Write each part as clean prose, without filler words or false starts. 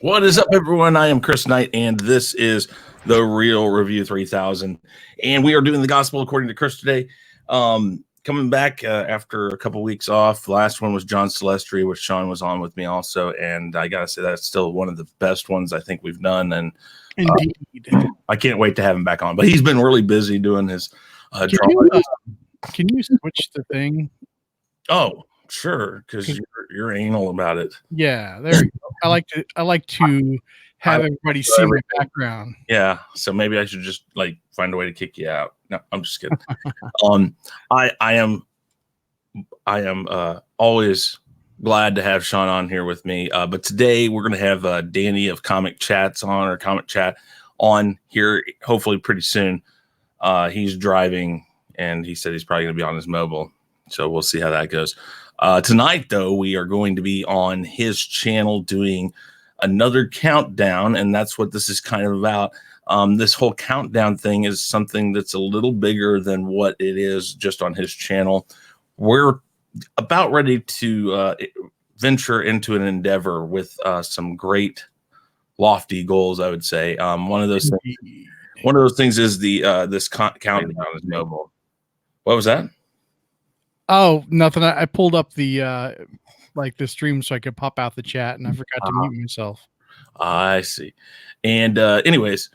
What is up, everyone? I am Chris Knight, and this is the Real Review 3000. And we are doing the Gospel according to Chris today. Coming back after a couple weeks off. Last one was John Celestri, which Sean was on with me also. And I got to say, that's still one of the best ones I think we've done. And indeed, I can't wait to have him back on. But he's been really busy doing his can you switch the thing? Oh, sure, because you're anal about it. Yeah, there you go. I like to have everybody see my background. Yeah, so maybe I should just like find a way to kick you out. No, I'm just kidding. I am always glad to have Sean on here with me. But today we're gonna have Danny of Comic Chats on, or Comic Chat on here, hopefully pretty soon. He's driving, and he said he's probably gonna be on his mobile, so we'll see how that goes. Tonight, though, we are going to be on his channel doing another countdown, and that's what this is kind of about. This whole countdown thing is something that's a little bigger than what it is just on his channel. We're about ready to venture into an endeavor with some great lofty goals, I would say. One of those things is the this countdown is mobile. What was that? Oh, nothing. I pulled up the like the stream so I could pop out the chat, and I forgot to mute myself. I see. And anyways,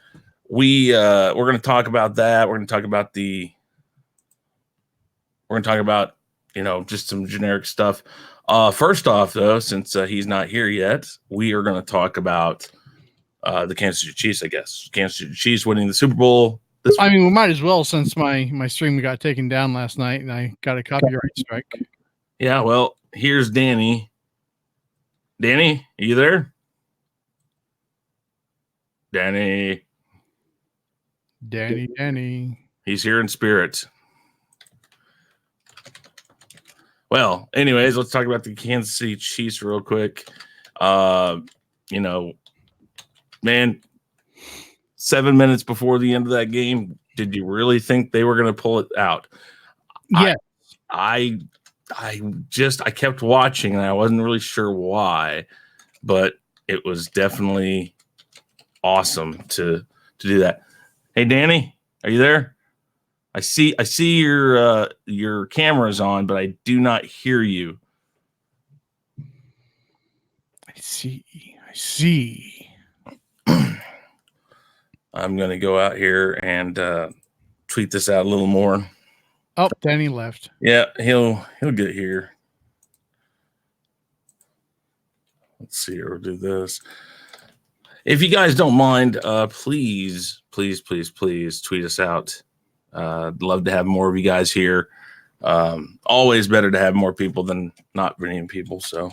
we're going to talk about that. We're going to talk about just some generic stuff. First off, though, since he's not here yet, we are going to talk about the Kansas City Chiefs, I guess. Kansas City Chiefs winning the Super Bowl. I mean, we might as well, since my stream got taken down last night and I got a copyright strike. Yeah, well, here's Danny. Danny, are you there? Danny. He's here in spirit. Well, anyways, let's talk about the Kansas City Chiefs real quick. Man, 7 minutes before the end of that game, did you really think they were going to pull it out? Yeah. I kept watching, and I wasn't really sure why, but it was definitely awesome to do that. Hey, Danny, are you there? I see your camera's on, but I do not hear you. I see. I'm going to go out here and tweet this out a little more. Oh, Danny left. Yeah, he'll get here. Let's see. We'll do this. If you guys don't mind, please tweet us out. I'd love to have more of you guys here. Always better to have more people than not many people. So,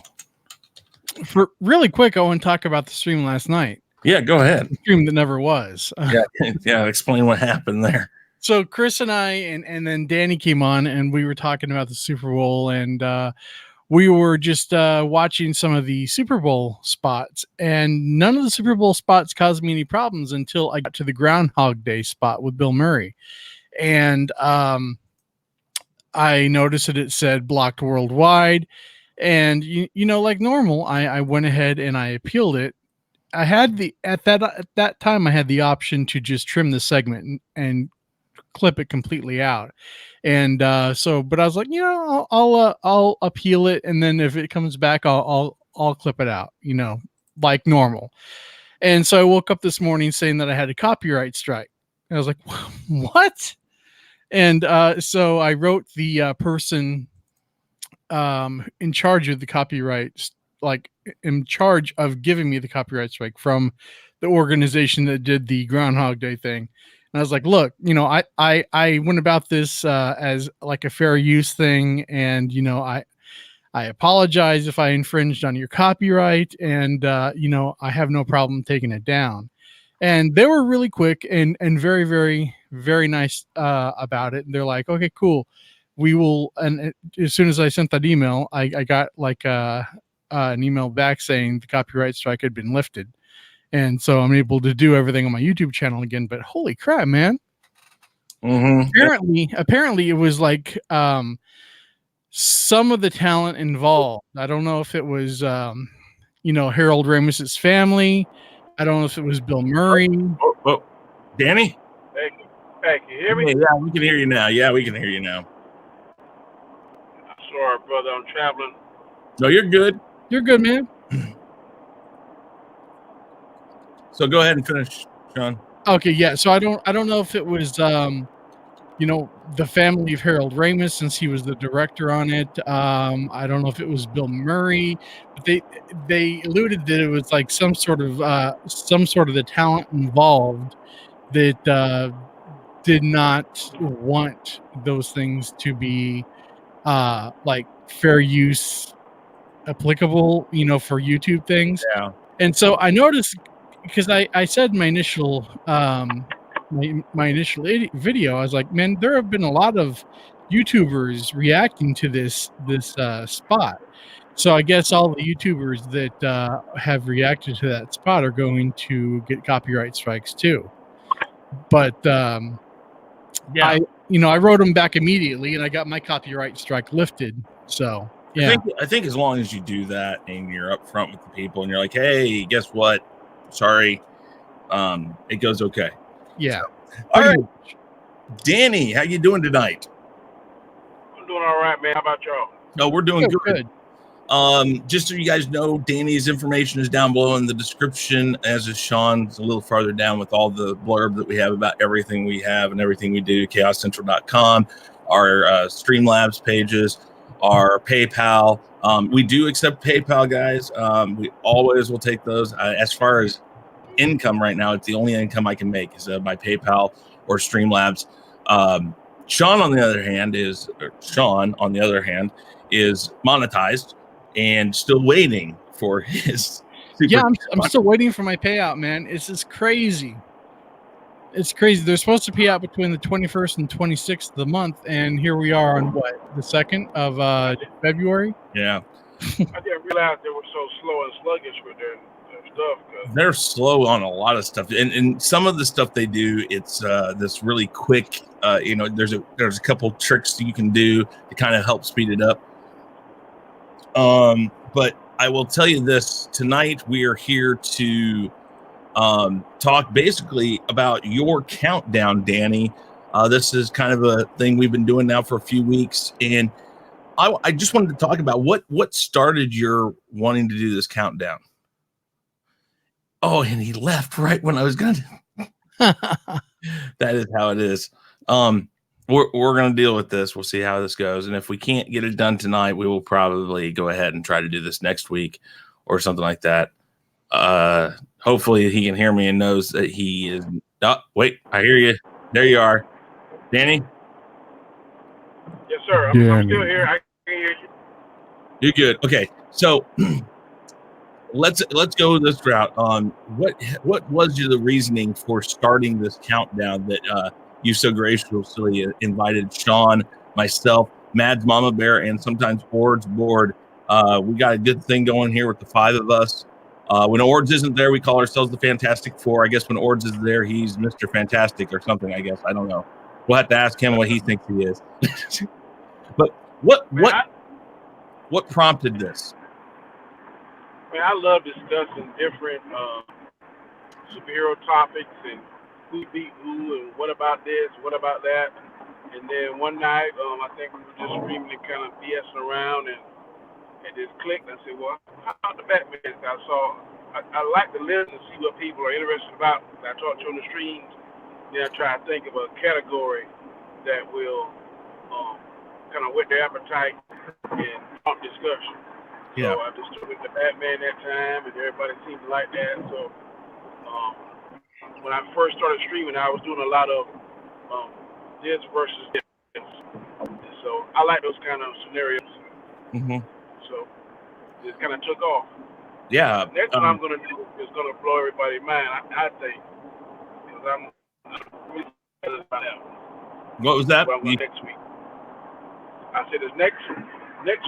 for really quick, I want to talk about the stream last night. Yeah, go ahead. The stream that never was. Yeah. Explain what happened there. So Chris and I, and then Danny came on, and we were talking about the Super Bowl, and we were just watching some of the Super Bowl spots, and none of the Super Bowl spots caused me any problems until I got to the Groundhog Day spot with Bill Murray. And I noticed that it said blocked worldwide, and like normal, I went ahead and I appealed it. I had at that time I had the option to just trim the segment and clip it completely out, and but I was like, I'll appeal it, and then if it comes back, I'll clip it out, like normal. And so I woke up this morning saying that I had a copyright strike. And I was like, what? And so I wrote the person in charge of the copyright, like in charge of giving me the copyright strike from the organization that did the Groundhog Day thing. And I was like, look, I went about this as like a fair use thing. And, I apologize if I infringed on your copyright, and, I have no problem taking it down. And they were really quick and very, very, very nice about it. And they're like, okay, cool. We will. And as soon as I sent that email, I got like an email back saying the copyright strike had been lifted. And so I'm able to do everything on my YouTube channel again. But holy crap, man. Mm-hmm. Apparently it was like some of the talent involved. I don't know if it was Harold Ramis's family. I don't know if it was Bill Murray. Oh, Danny? Hey, can you hear me? Hey, yeah, we can hear you now. Yeah, we can hear you now. I'm sorry, brother. I'm traveling. No, you're good. You're good, man. So go ahead and finish, Sean. Okay, yeah. So I don't know if it was the family of Harold Ramis, since he was the director on it. I don't know if it was Bill Murray, but they alluded that it was like some sort of the talent involved that did not want those things to be like fair use applicable, for YouTube things. Yeah. And so I noticed, because I said in my initial my initial video, I was like, man, there have been a lot of YouTubers reacting to this spot. So I guess all the YouTubers that have reacted to that spot are going to get copyright strikes too. But Yeah. I wrote them back immediately, and I got my copyright strike lifted. So yeah, I think as long as you do that and you're upfront with the people and you're like, hey, guess what? Sorry. It goes okay. yeah. So, all right. Danny, how you doing tonight? I'm doing all right, man. How about y'all? No, we're doing Good. Just so you guys know, Danny's information is down below in the description, as is Sean's a little farther down with all the blurb that we have about everything we have and everything we do, chaoscentral.com, our Streamlabs pages, our PayPal. We do accept PayPal, guys. We always will take those. As far as income right now, it's the only income I can make is by PayPal or Streamlabs. Sean, on the other hand, is monetized and still waiting for his. I'm still waiting for my payout, man. It's just crazy. It's crazy. They're supposed to pay out between the 21st and 26th of the month, and here we are on the 2nd of February. Yeah. I didn't realize they were so slow and sluggish with their stuff. They're slow on a lot of stuff, and some of the stuff they do, it's this really quick. There's a couple tricks you can do to kind of help speed it up. But I will tell you this: tonight we are here to talk basically about your countdown, Danny. This is kind of a thing we've been doing now for a few weeks, and I just wanted to talk about what started your wanting to do this countdown. Oh, and he left right when I was gonna. That is how it is. We're gonna deal with this. We'll see how this goes, and if we can't get it done tonight, we will probably go ahead and try to do this next week or something like that. Hopefully he can hear me and knows that he is. Oh, wait, I hear you. There you are, Danny. Yes, sir. I'm still here. I can hear you. You're good. Okay, so let's go this route. What was the reasoning for starting this countdown that you so graciously invited Sean, myself, Mads Mama Bear, and sometimes Ord's board? We got a good thing going here with the 5 of us. When Ords isn't there, we call ourselves the Fantastic Four. I guess when Ords is there, he's Mr. Fantastic or something, I guess. I don't know. We'll have to ask him what he thinks he is. But what prompted this? Man, I love discussing different superhero topics and who beat who and what about this, what about that. And then one night, I think we were just streaming and kind of BSing around, and it just clicked. I said, well, how about the Batman? I like to listen and see what people are interested about. I talk to them on the streams. Then I try to think of a category that will kind of whet their appetite and prompt discussion. Yeah. So I just took it to Batman that time, and everybody seemed to like that. So when I first started streaming, I was doing a lot of this versus this. And so I like those kind of scenarios. Mm-hmm. So it kind of took off. Yeah. Next one I'm going to do is going to blow everybody's mind, I think, because I'm really excited about that one. What was that? Next week. I said this next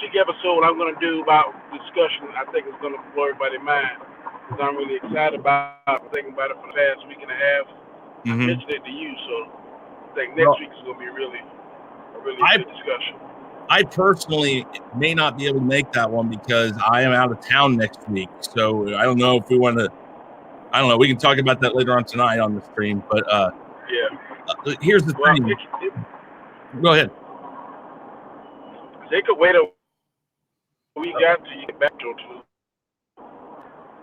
week episode I'm going to do about discussion. I think it's going to blow everybody's mind because I'm really excited about thinking about it for the past week and a half. Mm-hmm. I mentioned it to you, so I think next week is going to be a really good discussion. I personally may not be able to make that one because I am out of town next week. So I don't know if we want to. I don't know. We can talk about that later on tonight on the stream. But here's the thing. Go ahead. They could wait a week after you get back to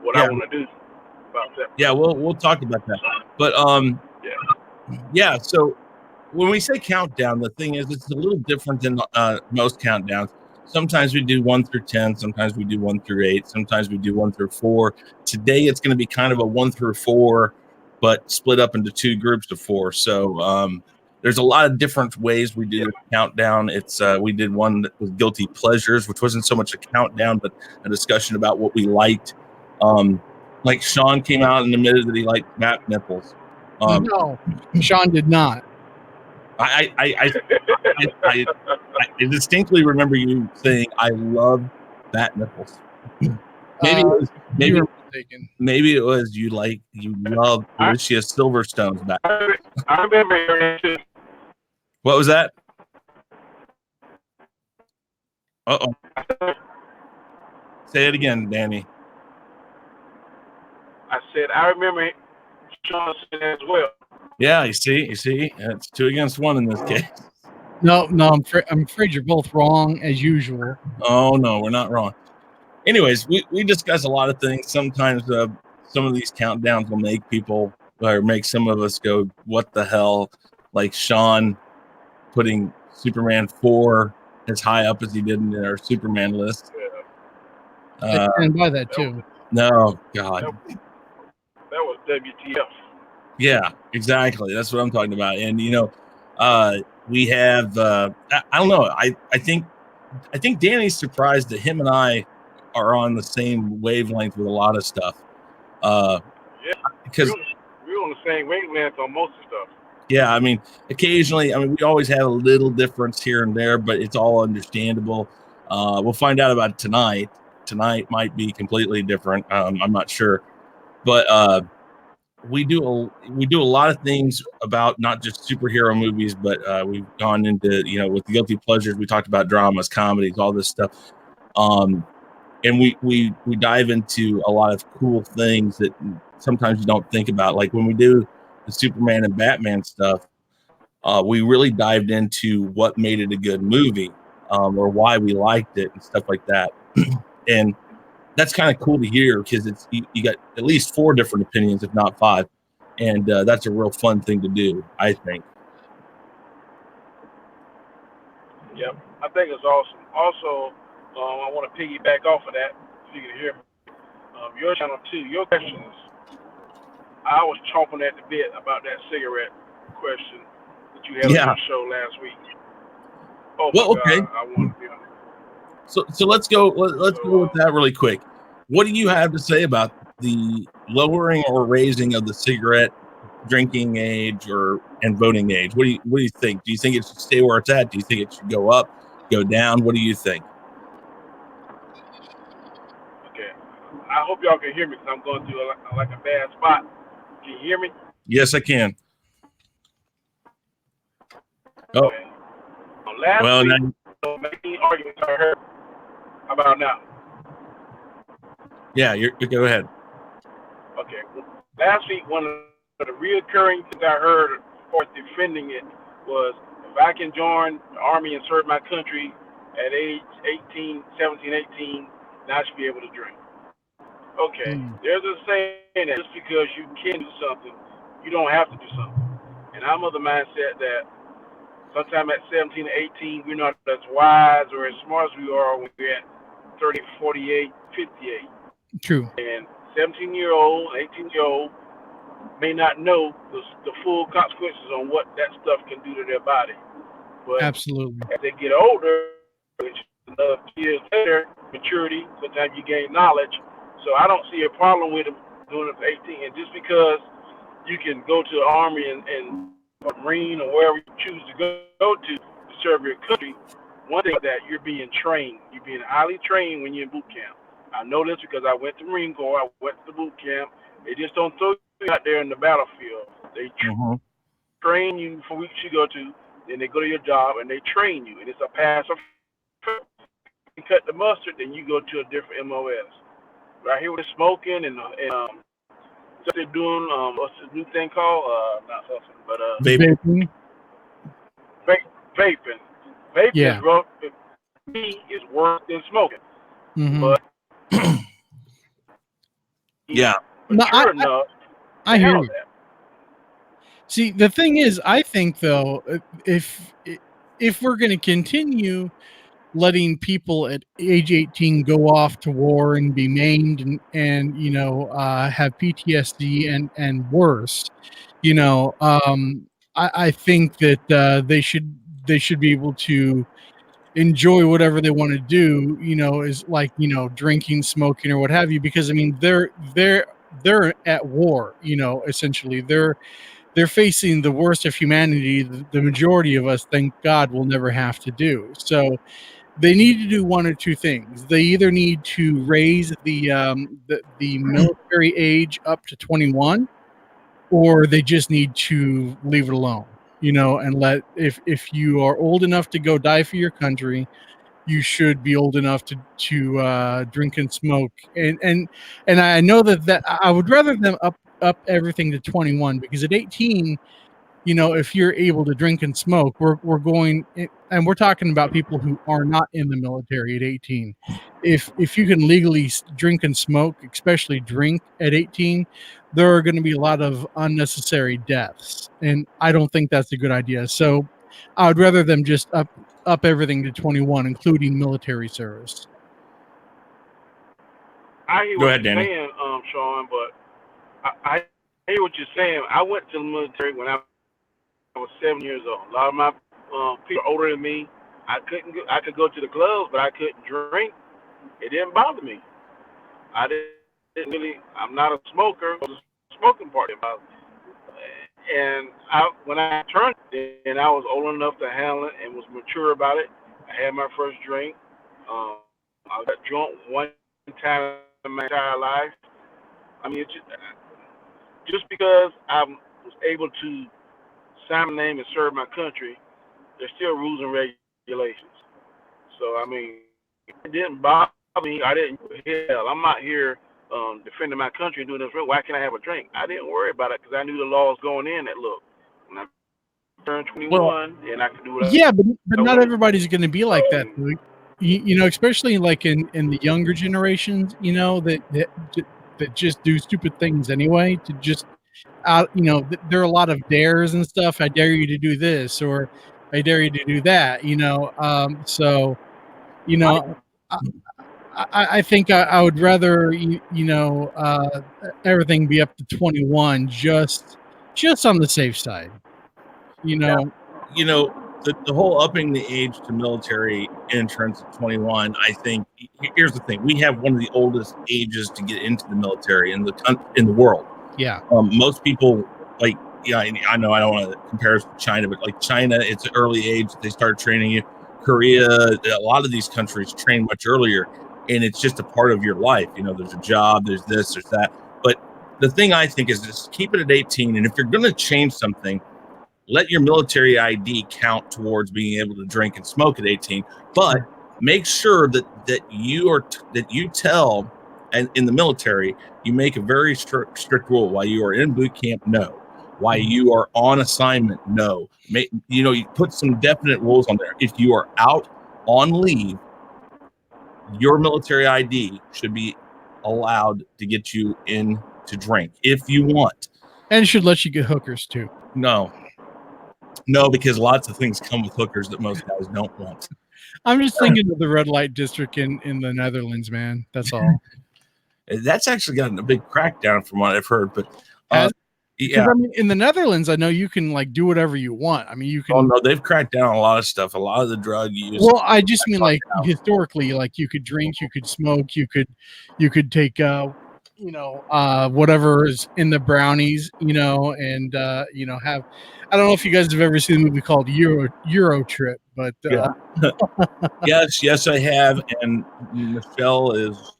what I want to do about that. Yeah, we'll talk about that. But yeah. So when we say countdown, the thing is, it's a little different than most countdowns. Sometimes we do 1 through 10. Sometimes we do 1 through 8. Sometimes we do 1 through 4. Today, it's going to be kind of a 1 through 4, but split up into 2 groups of 4. So there's a lot of different ways we do the countdown. It's we did one that was guilty pleasures, which wasn't so much a countdown, but a discussion about what we liked. Like Sean came out and admitted that he liked bat nipples. No, Sean did not. I distinctly remember you saying, "I love bat nipples." Maybe it was you love Alicia Silverstone's bat. I remember hearing too. What was that? Uh-oh. Say it again, Danny. I said I remember Sean said as well. Yeah, you see, it's 2 against 1 in this case. No, I'm afraid you're both wrong as usual. Oh no, we're not wrong. Anyways, we discuss a lot of things. Sometimes some of these countdowns will make people or make some of us go, "What the hell?" Like Sean putting Superman 4 as high up as he did in our Superman list. I stand by that too. No, God. That was WTF. Yeah, exactly. That's what I'm talking about. And we have I don't know. I think Danny's surprised that him and I are on the same wavelength with a lot of stuff. Because we're on the same wavelength on most of stuff. Yeah, I mean, occasionally, we always have a little difference here and there, but it's all understandable. We'll find out about it tonight. Tonight might be completely different. I'm not sure, but we do a lot of things about not just superhero movies, but we've gone into with the guilty pleasures. We talked about dramas, comedies, all this stuff, and we dive into a lot of cool things that sometimes you don't think about, like when we do the Superman and Batman stuff. We really dived into what made it a good movie, or why we liked it and stuff like that, and that's kind of cool to hear because it's you got at least 4 different opinions, if not 5, and that's a real fun thing to do, I think. Yep, I think it's awesome. Also, I want to piggyback off of that, so you can hear me. Your channel too. Your questions. I was chomping at the bit about that cigarette question that you had on your show last week. Oh my God, I want to be on it. So let's go. Let's go with that really quick. What do you have to say about the lowering or raising of the cigarette drinking age and voting age? What do you think? Do you think it should stay where it's at? Do you think it should go up, go down? What do you think? Okay, I hope y'all can hear me because I'm going through like a bad spot. Can you hear me? Yes, I can. Oh, okay. Last week, many arguments I heard. How about now? Yeah, you go ahead. Okay. Last week, one of the reoccurring things I heard for defending it was, if I can join the Army and serve my country at age 17, 18, then I should be able to drink. Okay. There's a saying that just because you can do something, you don't have to do something. And I'm of the mindset that sometime at 17 or 18, we're not as wise or as smart as we are when we're at 30, 48, 58. True. And 17-year-old, 18-year-old may not know the full consequences on what that stuff can do to their body. But absolutely, as they get older, which another years later, maturity, sometimes you gain knowledge. So I don't see a problem with them doing it for 18. And just because you can go to the Army and Marine or wherever you choose to go to serve your country, one thing that you're being trained. You're being highly trained when you're in boot camp. I know this because I went to Marine Corps. I went to boot camp. They just don't throw you out there in the battlefield. They train you for weeks you go to, then they go to your job and they train you. And it's a pass or cut the mustard, then you go to a different MOS. Right here with the smoking and what they're doing, what's this new thing called? Not something, but Vaping. Vaping. Vaping Yeah. is worse than smoking. Mm-hmm. But Yeah. No, sure enough, I hear you. that. See, the thing is, I think though, if we're going to continue letting people at age 18 go off to war and be maimed and you know have PTSD and worse, you know, I think that they should be able to enjoy whatever they want to do, you know, is like, you know, drinking, smoking, or what have you, because I mean they're at war, you know, essentially they're facing the worst of humanity. The majority of us, thank God, will never have to do. So they need to do one or two things. They either need to raise the military age up to 21, or they just need to leave it alone, you know, and let if you are old enough to go die for your country, you should be old enough to drink and smoke. And I know that I would rather them up everything to 21, because at 18, you know, if you're able to drink and smoke, we're going, and we're talking about people who are not in the military at 18. If you can legally drink and smoke, especially drink at 18, there are going to be a lot of unnecessary deaths, and I don't think that's a good idea. So I would rather them just up everything to 21, including military service. I hear Go what ahead, you're Danny. saying, Sean, but I hear what you're saying. I went to the military when I was 7 years old. A lot of my people older than me. I could go to the clubs, but I couldn't drink. It didn't bother me. I didn't really. I'm not a smoker. It was a smoking party. And when I turned, and I was old enough to handle it and was mature about it. I had my first drink. I got drunk one time in my entire life. I mean, just because I was able to sign my name and serve my country, there's still rules and regulations. So, I mean, it didn't bother me. I didn't, hell, I'm not here defending my country and doing this. Why can't I have a drink? I didn't worry about it because I knew the laws going in that, look, when I turned 21 and I could do what Yeah, but not everybody's going to be like that. You know, especially like in the younger generations, you know, that just do stupid things anyway to just out, you know, there are a lot of dares and stuff. I dare you to do this, or I dare you to do that, you know. So, you know, I think I would rather, you know, everything be up to 21, just on the safe side, you know. Yeah. You know, the whole upping the age to military entrance at 21, I think here's the thing. We have one of the oldest ages to get into the military in the world. Yeah. Most people, like, yeah, I know I don't want to compare us to China, but like China, it's an early age that they start training you. Korea, a lot of these countries train much earlier, and it's just a part of your life. You know, there's a job, there's this, there's that. But the thing I think is just keep it at 18. And if you're going to change something, let your military ID count towards being able to drink and smoke at 18, but make sure that you tell, and in the military, you make a very strict rule. While you are in boot camp, no. While you are on assignment, no. You put some definite rules on there. If you are out on leave, your military ID should be allowed to get you in to drink if you want. And it should let you get hookers too. No, because lots of things come with hookers that most guys don't want. I'm just thinking of the red light district in the Netherlands, man. That's all. That's actually gotten a big crackdown from what I've heard. But yeah, I mean, in the Netherlands, I know you can like do whatever you want. I mean, you can. Oh no, they've cracked down on a lot of stuff. A lot of the drug use. Well, I just mean like historically, like you could drink, you could smoke, you could take you know, whatever is in the brownies, you know, and you know, have. I don't know if you guys have ever seen a movie called Euro Trip, but yes, I have, and Michelle is.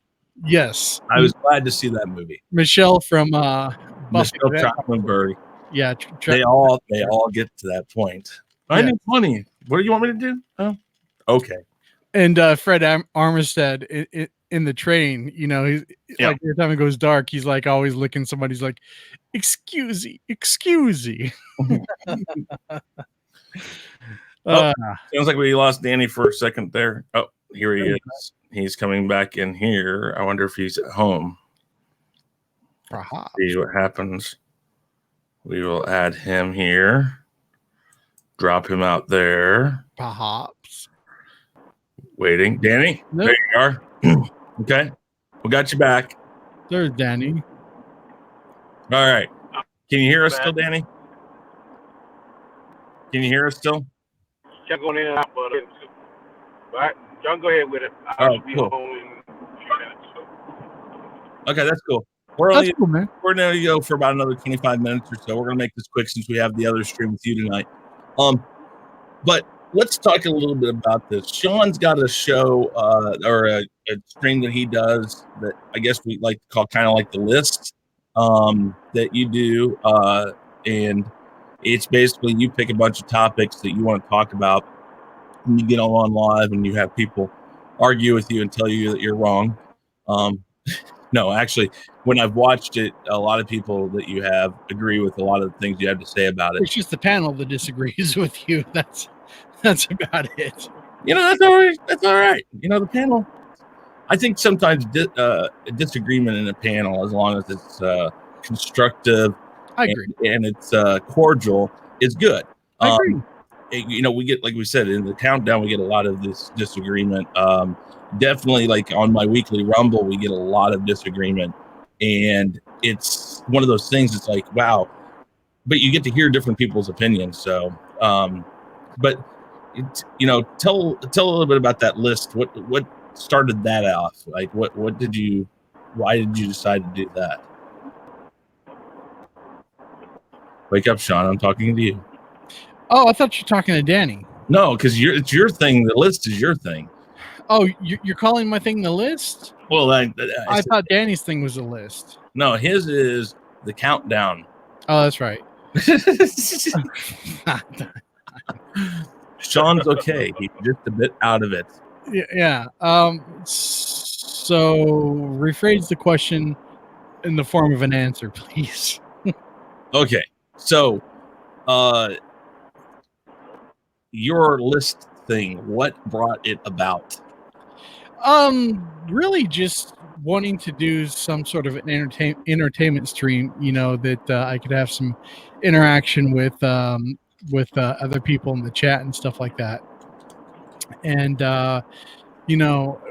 Yes, I was glad to see that movie. Michelle from Michelle Trachtenberg. Yeah, they all get to that point. I need money. What do you want me to do? Oh, okay. And Fred Armistead in the train, you know, he's like every time it goes dark, he's like always licking somebody's like, excuse me. Sounds like we lost Danny for a second there. Oh, here he is. He's coming back in here. I wonder if he's at home. Perhaps. See what happens. We will add him here. Drop him out there. Perhaps. Waiting. Danny, nope. There you are. Okay. We got you back. There's Danny. All right. Can you hear us still, Danny? Can you hear us still? Kept going in and out, but right. Y'all go ahead with it. I'll be cool. home in a few minutes. So. Okay, that's cool. That's cool, man. We're going to go for about another 25 minutes or so. We're going to make this quick since we have the other stream with you tonight. But let's talk a little bit about this. Sean's got a show or a stream that he does that I guess we like to call kind of like the list that you do. And it's basically you pick a bunch of topics that you want to talk about and you get on live and you have people argue with you and tell you that you're wrong. No, actually, when I've watched it, a lot of people that you have agree with a lot of the things you have to say about it. It's just the panel that disagrees with you. That's about it. You know, that's all right. That's all right. You know, the panel, I think sometimes a disagreement in a panel, as long as it's constructive I agree. and it's cordial, is good. I agree. You know, we get, like we said, in the countdown, we get a lot of this disagreement. Definitely, like on my weekly Rumble, we get a lot of disagreement. And it's one of those things, it's like, wow. But you get to hear different people's opinions. So, but, you know, tell a little bit about that list. What started that off? Like, why did you decide to do that? Wake up, Sean. I'm talking to you. Oh, I thought you were talking to Danny. No, because it's your thing. The list is your thing. Oh, you're calling my thing the list? Well, I thought Danny's thing was a list. No, his is the countdown. Oh, that's right. Sean's okay. He's just a bit out of it. Yeah. So rephrase the question in the form of an answer, please. Okay. So, your list thing, what brought it about? Really just wanting to do some sort of an entertainment stream, you know, that I could have some interaction with other people in the chat and stuff like that. And, you know,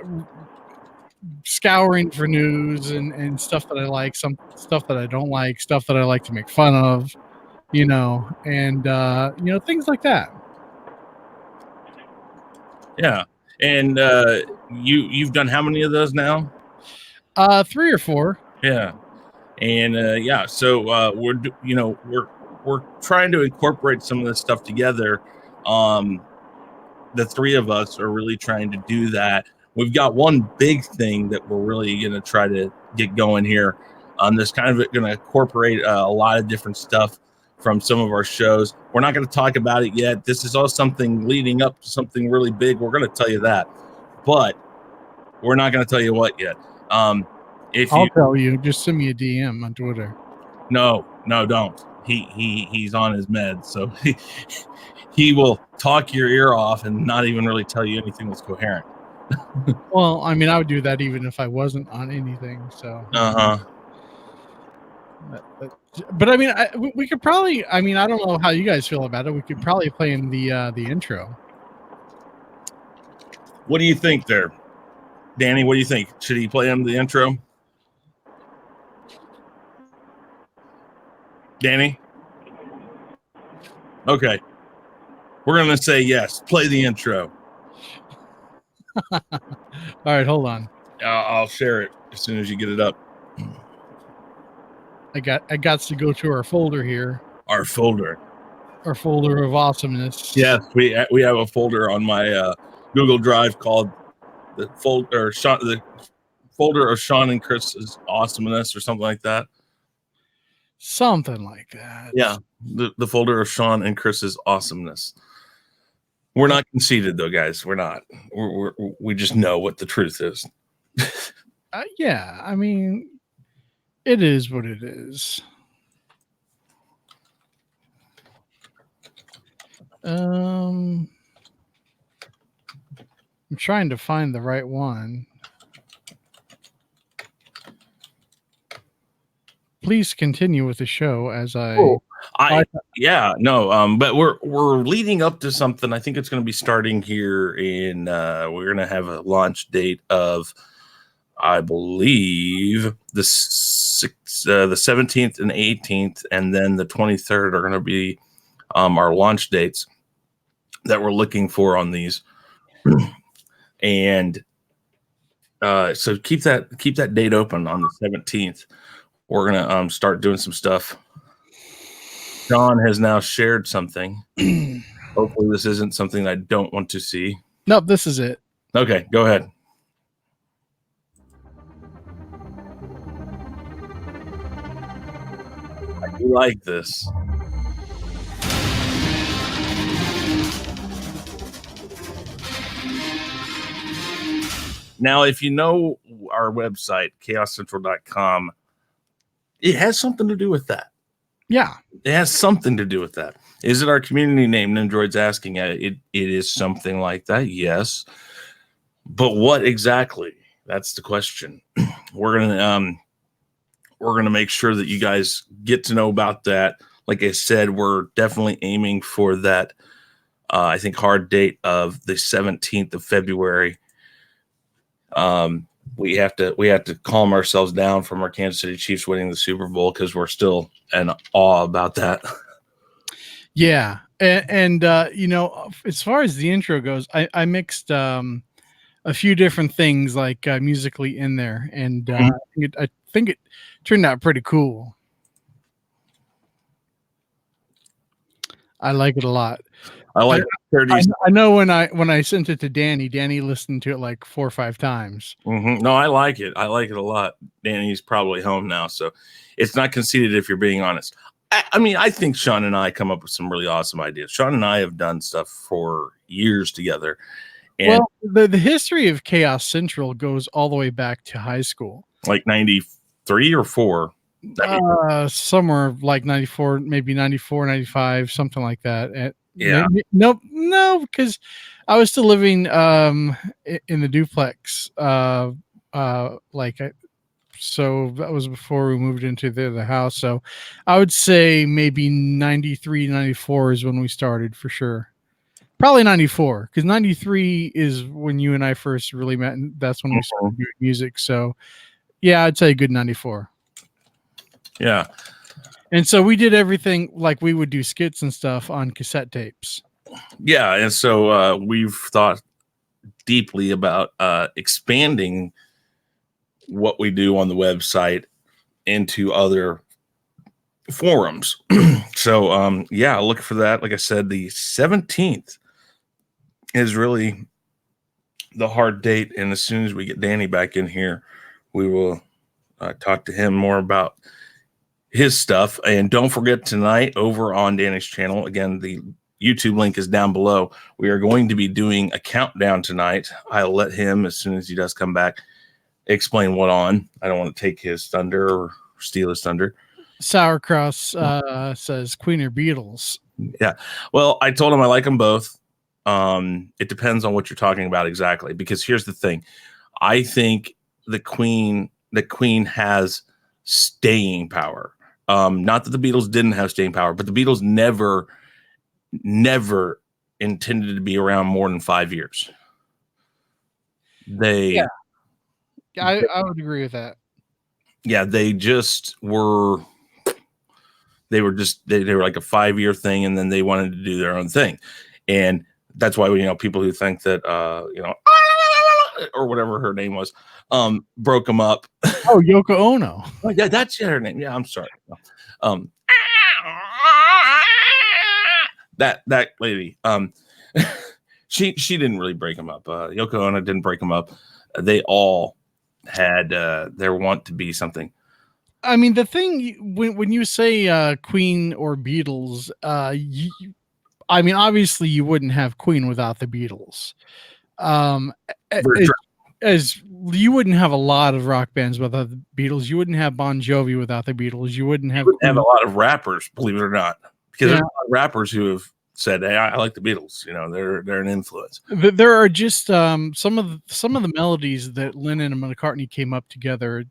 scouring for news and stuff that I like, some stuff that I don't like, stuff that I like to make fun of, you know, and, you know, things like that. Yeah. And you've done how many of those now? 3 or 4. Yeah. And yeah, so we're trying to incorporate some of this stuff together. The three of us are really trying to do that. We've got one big thing that we're really going to try to get going here. This kind of going to incorporate a lot of different stuff from some of our shows. We're not going to talk about it yet. This is all something leading up to something really big. We're going to tell you that, but we're not going to tell you what yet. I'll tell you, just send me a DM on Twitter. No, don't. He's on his meds, so he will talk your ear off and not even really tell you anything that's coherent. Well, I mean, I would do that even if I wasn't on anything. So. But I mean, we could probably. I mean, I don't know how you guys feel about it. We could probably play in the intro. What do you think there, Danny? What do you think? Should he play him the intro? Danny? Okay. We're going to say yes. Play the intro. All right, hold on. I'll share it as soon as you get it up. I got to go to our folder here. Our folder of awesomeness. Yes, we have a folder on my Google Drive called the folder of Sean and Chris's awesomeness or something like that. Something like that. Yeah, the folder of Sean and Chris's awesomeness. We're not conceited though, guys. We're not. We just know what the truth is. Yeah, I mean, it is what it is. I'm trying to find the right one. Please continue with the show as I. But we're leading up to something. I think it's going to be starting here in. We're going to have a launch date of, I believe, the 17th and 18th, and then the 23rd are going to be our launch dates that we're looking for on these. And so keep that date open on the 17th. We're gonna start doing some stuff. John has now shared something. Hopefully this isn't something I don't want to see. Nope, this is it. Okay, go ahead. I do like this. Now, if you know our website, chaoscentral.com, it has something to do with that. Yeah. It has something to do with that. Is it our community name? Nindroid's asking. It is something like that, yes. But what exactly? That's the question. We're gonna make sure that you guys get to know about that. Like I said, we're definitely aiming for that. I think hard date of the 17th of February. We have to calm ourselves down from our Kansas City Chiefs winning the Super Bowl because we're still in awe about that. Yeah, and you know, as far as the intro goes, I mixed a few different things like musically in there, and I think it turned out pretty cool. I like it a lot. I like I know when I sent it to Danny listened to it like 4 or 5 times. No, I like it. I like it a lot. Danny's probably home now, so it's not conceited if you're being honest. I mean, I think Sean and I come up with some really awesome ideas. Sean and I have done stuff for years together. And well, the history of Chaos Central goes all the way back to high school. Like 93 or 4? Somewhere like 94, maybe 94, 95, something like that. Yeah. No, because I was still living in the duplex. So that was before we moved into the house. So I would say maybe 93, 94 is when we started for sure. Probably 94, because 93 is when you and I first really met, and that's when we started doing music. So yeah, I'd say a good 94. Yeah. And so we did everything like we would do skits and stuff on cassette tapes. Yeah. And so we've thought deeply about expanding what we do on the website into other forums. So yeah, look for that. Like I said, the 17th is really the hard date. And as soon as we get Danny back in here, we will talk to him more about his stuff. And don't forget, tonight over on Danny's channel, again, the YouTube link is down below. We are going to be doing a countdown tonight. I'll let him, as soon as he does come back, explain what on. I don't want to take his thunder or steal his thunder. Sauerkraut says Queen or Beatles. Yeah. Well, I told him I like them both. It depends on what you're talking about exactly, because here's the thing. I think the Queen has staying power. Not that the Beatles didn't have staying power, but the Beatles never intended to be around more than 5 years. I would agree with that. Yeah, they just were. They were like a 5-year thing, and then they wanted to do their own thing, and that's why people who think that or whatever her name was broke them up. Oh, Yoko Ono. Oh, yeah, that's her name. Yeah, I'm sorry. That lady. She didn't really break them up. Yoko Ono didn't break them up. They all had their want to be something. I mean, the thing when you say Queen or Beatles, I mean, obviously, you wouldn't have Queen without the Beatles. Um, as you wouldn't have a lot of rock bands without the Beatles. You wouldn't have Bon Jovi without the Beatles. You wouldn't have a lot of rappers, believe it or not, because there's a lot of rappers who have said, "Hey, I like the Beatles." You know, they're an influence. There are just some of the melodies that Lennon and McCartney came up together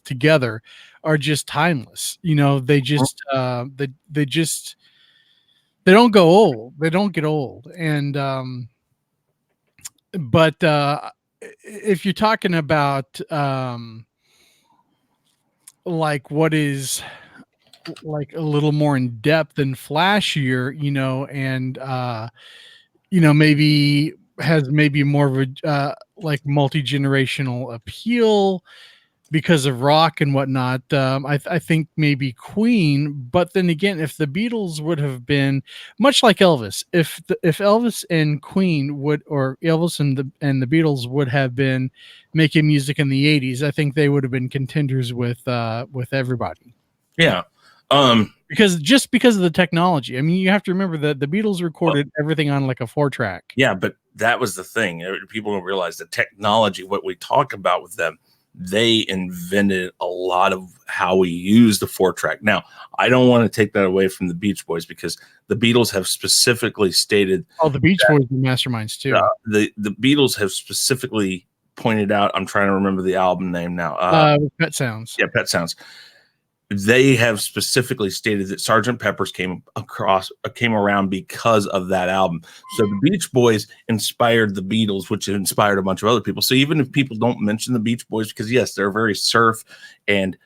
together are just timeless. You know, they just they just they don't go old. They don't get old. And but if you're talking about like what is like a little more in depth and flashier, you know, and maybe has maybe more of a like multi-generational appeal because of rock and whatnot. I think maybe Queen, but then again, if the Beatles would have been much like Elvis, if Elvis and Queen would, or Elvis and the Beatles would have been making music in the 80s, I think they would have been contenders with everybody. Yeah. Because of the technology. I mean, you have to remember that the Beatles recorded everything on like a 4-track. Yeah, but that was the thing. People don't realize the technology, what we talk about with them, they invented a lot of how we use the 4-track. Now, I don't want to take that away from the Beach Boys because the Beatles have specifically stated. Oh, the Beach Boys were masterminds too. The Beatles have specifically pointed out. I'm trying to remember the album name now. Pet Sounds. Yeah, Pet Sounds. They have specifically stated that Sgt. Pepper's came around because of that album. So the Beach Boys inspired the Beatles, which inspired a bunch of other people. So even if people don't mention the Beach Boys, because yes, they're very surf and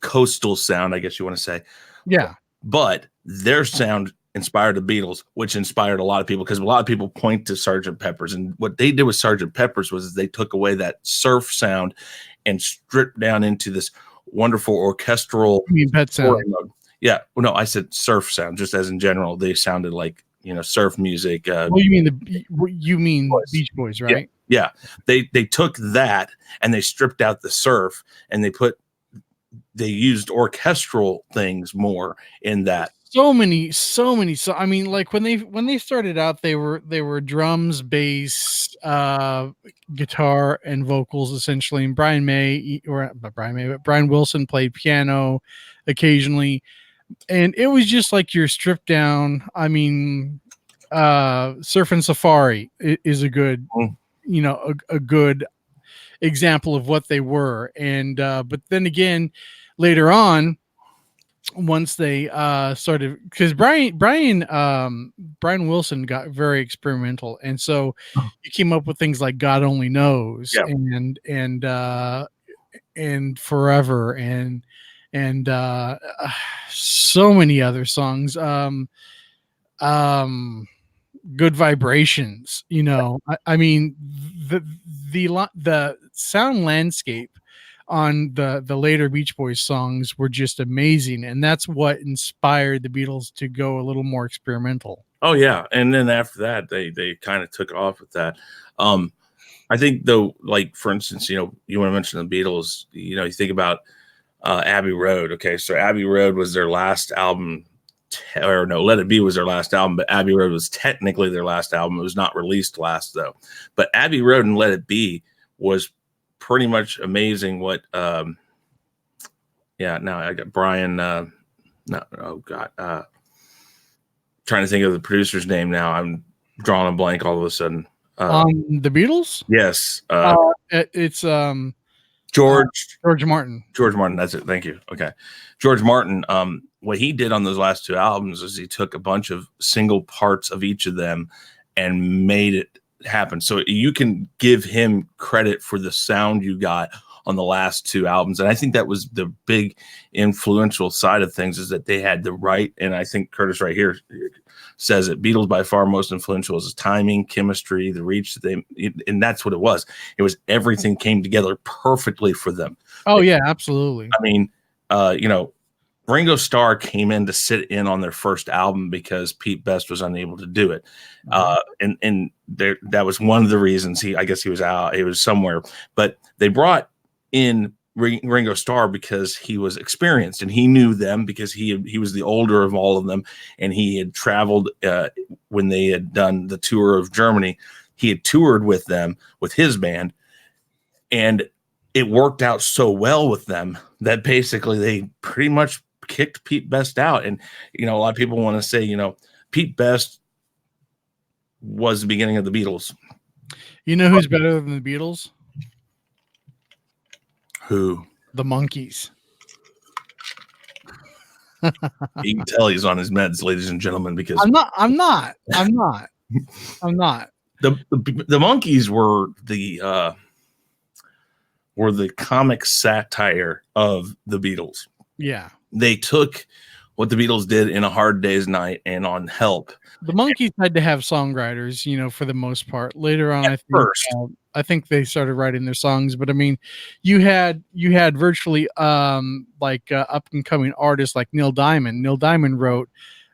coastal sound, I guess you want to say. Yeah. But their sound inspired the Beatles, which inspired a lot of people because a lot of people point to Sgt. Pepper's. And what they did with Sgt. Pepper's was they took away that surf sound and stripped down into this wonderful orchestral. You mean Pet Sound? Yeah. Well, no, I said surf sound, just as in general. They sounded like, surf music. Well, you mean Beach Boys, right? Yeah. They took that and they stripped out the surf and they used orchestral things more in that. So many. So I mean, like when they started out, they were drums, bass, guitar, and vocals essentially. And Brian Wilson played piano occasionally, and it was just like your stripped down. I mean, Surf and Safari is a good, a good example of what they were. And but then again, later on, once they started, because Brian Wilson got very experimental, and so he came up with things like God Only Knows, and Forever, and so many other songs. Good Vibrations. I mean, the sound landscape on the later Beach Boys songs were just amazing, and that's what inspired the Beatles to go a little more experimental. Oh yeah, and then after that, they kind of took off with that. I think though, like for instance, you want to mention the Beatles. You think about Abbey Road. Okay, so Abbey Road was their last album. Or no, Let It Be was their last album, but Abbey Road was technically their last album. It was not released last though. But Abbey Road and Let It Be was pretty much amazing. What now I got Brian trying to think of the producer's name now. I'm drawing a blank all of a sudden. The Beatles? Yes. It's George Martin. George Martin, that's it. Thank you. Okay. George Martin, what he did on those last two albums is he took a bunch of single parts of each of them and made it happen. So you can give him credit for the sound you got on the last two albums. And I think that was the big influential side of things, is that they had the right, and I think Curtis right here says it, Beatles by far most influential is timing, chemistry, the reach that and that's what it was. It was everything came together perfectly for them. Oh yeah, absolutely. I mean, Ringo Starr came in to sit in on their first album because Pete Best was unable to do it. And that was one of the reasons I guess he was out, he was somewhere, but they brought in Ringo Starr because he was experienced and he knew them because he was the older of all of them, and he had traveled when they had done the tour of Germany. He had toured with them with his band, and it worked out so well with them that basically they pretty much kicked Pete Best out. And a lot of people want to say Pete Best was the beginning of the Beatles. You know who's better than the Beatles? Who? The Monkees. You can tell he's on his meds, ladies and gentlemen, because I'm not. The Monkees were the comic satire of the Beatles. Yeah. They took what the Beatles did in A Hard Day's Night and on Help. The Monkees had to have songwriters, for the most part. Later on, I think they started writing their songs, but I mean, you had virtually up and coming artists like Neil Diamond. Neil Diamond wrote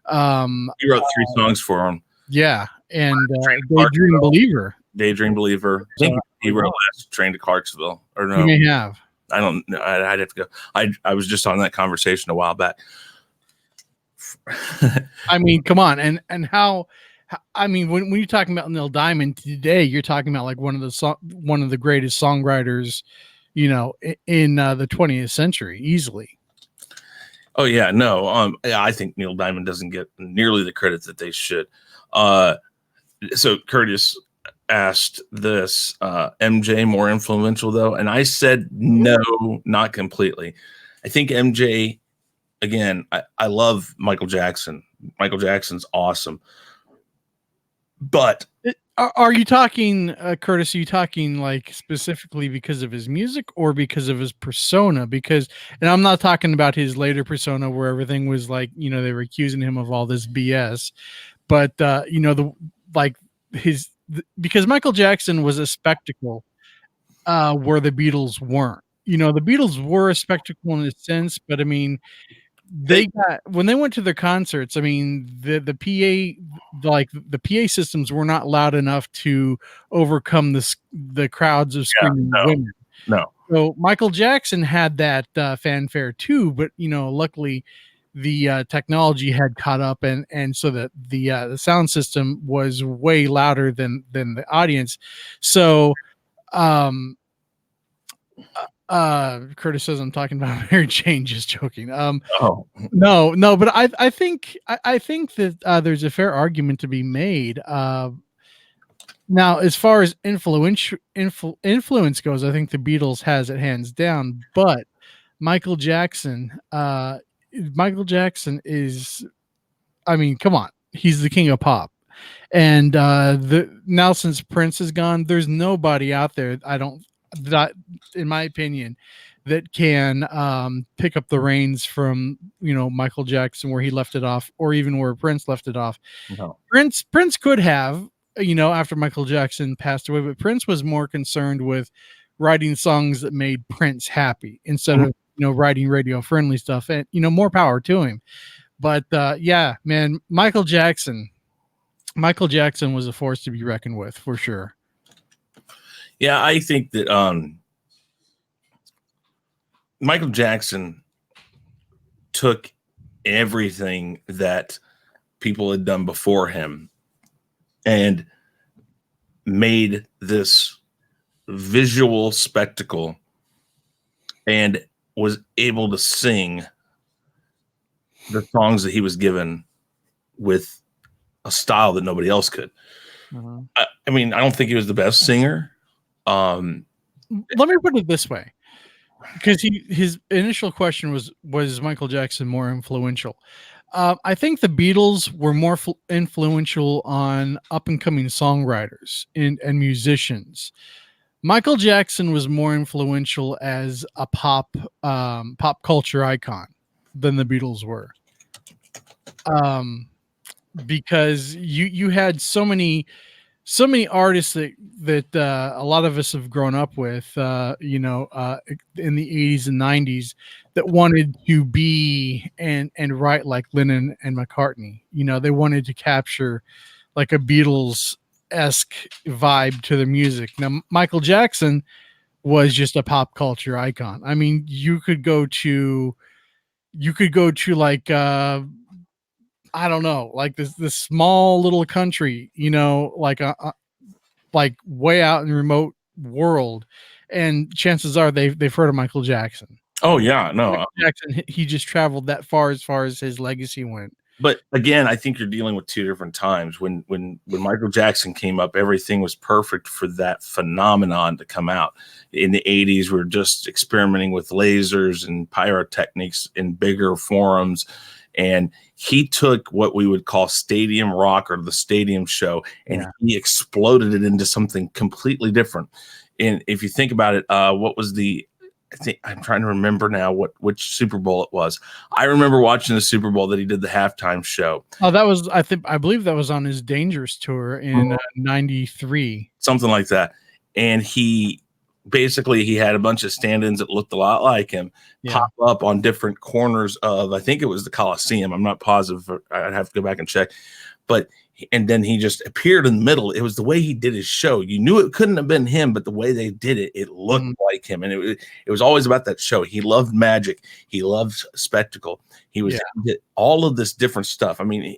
he wrote 3 songs for him. Yeah, and Daydream Believer. Daydream Believer. I think he wrote Last Train to Clarksville. Or no, he may have. I don't know. I'd have to go. I was just on that conversation a while back. I mean, come on, and how? I mean, when you're talking about Neil Diamond today, you're talking about like one of the greatest songwriters, in the 20th century, easily. Oh yeah, no. I think Neil Diamond doesn't get nearly the credit that they should. So Curtis asked this, MJ more influential though, and I said no, not completely. I think MJ. Again, I love Michael Jackson. Michael Jackson's awesome. But are you talking, Curtis? Are you talking like specifically because of his music or because of his persona? And I'm not talking about his later persona where everything was like, they were accusing him of all this BS. But because Michael Jackson was a spectacle where the Beatles weren't. The Beatles were a spectacle in a sense, but I mean, when they went to their concerts, I mean, the PA systems were not loud enough to overcome the crowds of screaming women. No. So Michael Jackson had that fanfare too, but luckily the technology had caught up, and so that the sound system was way louder than the audience. So Curtis says I'm talking about Mary Jane. Just joking. No, but I think that there's a fair argument to be made. Now, as far as influence goes, I think the Beatles has it hands down. But Michael Jackson is, I mean, come on, he's the king of pop. And now since Prince is gone, there's nobody out there, in my opinion, that can pick up the reins from Michael Jackson where he left it off, or even where Prince left it off. No. Prince could have, after Michael Jackson passed away, but Prince was more concerned with writing songs that made Prince happy instead of writing radio friendly stuff. And more power to him. But yeah, man, Michael Jackson was a force to be reckoned with for sure. Yeah, I think that Michael Jackson took everything that people had done before him and made this visual spectacle and was able to sing the songs that he was given with a style that nobody else could. Uh-huh. I mean, I don't think he was the best singer. Let me put it this way, because his initial question was Michael Jackson more influential? I think the Beatles were more influential on up and coming songwriters and musicians. Michael Jackson was more influential as a pop culture icon than the Beatles were. Because you had so many artists that a lot of us have grown up with, in the 80s and 90s, that wanted to be and write like Lennon and McCartney. They wanted to capture like a Beatles-esque vibe to the music. Now, Michael Jackson was just a pop culture icon. I mean, you could go to like I don't know, like this small little country, you know, like way out in the remote world, and chances are they've heard of Michael Jackson. Oh yeah, no. Michael Jackson, he just traveled that far as his legacy went. But again, I think you're dealing with two different times. When Michael Jackson came up, everything was perfect for that phenomenon to come out. In the 80s, we were just experimenting with lasers and pyrotechnics in bigger forums. And he took what we would call stadium rock, or the stadium show, and he exploded it into something completely different. And if you think about it, what was I'm trying to remember now which Super Bowl it was. I remember watching the Super Bowl that he did the halftime show. Oh, that was, I believe that was on his Dangerous tour in '93. Something like that. And he had a bunch of stand-ins that looked a lot like him pop up on different corners of, I think it was the Coliseum. I'm not positive. I'd have to go back and check. And then he just appeared in the middle. It was the way he did his show. You knew it couldn't have been him, but the way they did it, it looked like him. And it was always about that show. He loved magic. He loved spectacle. He did all of this different stuff. I mean,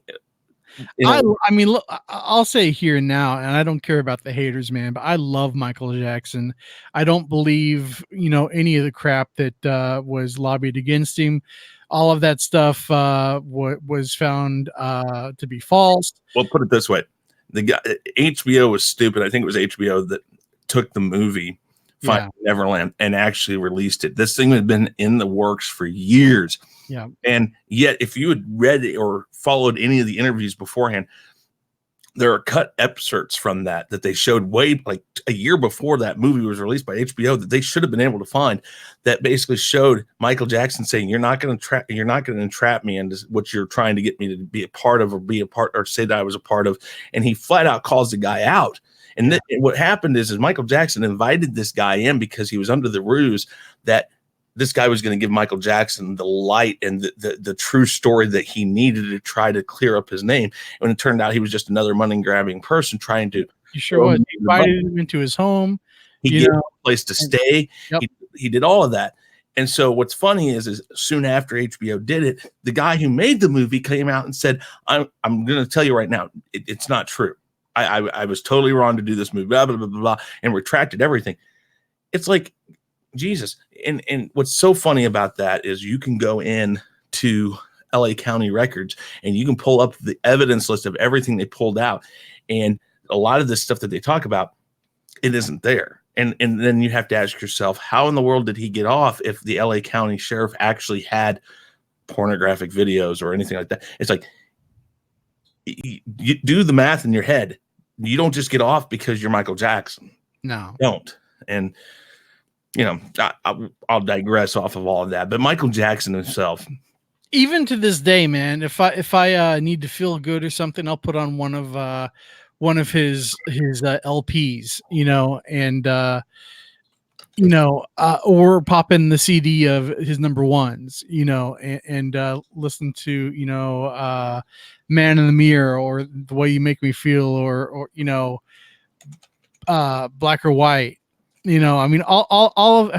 I mean, look, I'll say here and now, and I don't care about the haters, man, but I love Michael Jackson. I don't believe, any of the crap that was lobbied against him. All of that stuff was found to be false. Well, put it this way. The guy, HBO was stupid. I think it was HBO that took the movie Finding Neverland and actually released it. This thing had been in the works for years. Yeah. And yet, if you had read or followed any of the interviews beforehand, there are cut excerpts from that they showed way like a year before that movie was released by HBO that they should have been able to find, that basically showed Michael Jackson saying, you're not going to entrap me into what you're trying to get me to be a part of, or say that I was a part of. And he flat out calls the guy out. And what happened is Michael Jackson invited this guy in because he was under the ruse that this guy was going to give Michael Jackson the light and the true story that he needed to try to clear up his name. And when it turned out he was just another money-grabbing person trying to. He sure was. He invited him into his home. He gave him a place to stay. Yep. He did all of that. And so what's funny is soon after HBO did it, the guy who made the movie came out and said, I'm going to tell you right now, it's not true. I was totally wrong to do this movie, blah, blah, blah, blah, blah, and retracted everything. It's like, Jesus. And what's so funny about that is you can go in to LA County Records and you can pull up the evidence list of everything they pulled out. And a lot of this stuff that they talk about, it isn't there. And then you have to ask yourself, how in the world did he get off if the LA County Sheriff actually had pornographic videos or anything like that? It's like, you do the math in your head. You don't just get off because you're Michael Jackson. No. You don't. And I'll digress off of all of that, but Michael Jackson himself, even to this day, man, if I need to feel good or something, I'll put on one of his LPs, or pop in the CD of his number ones, and listen to, Man in the Mirror, or The Way You Make Me Feel, or Black or White. I mean,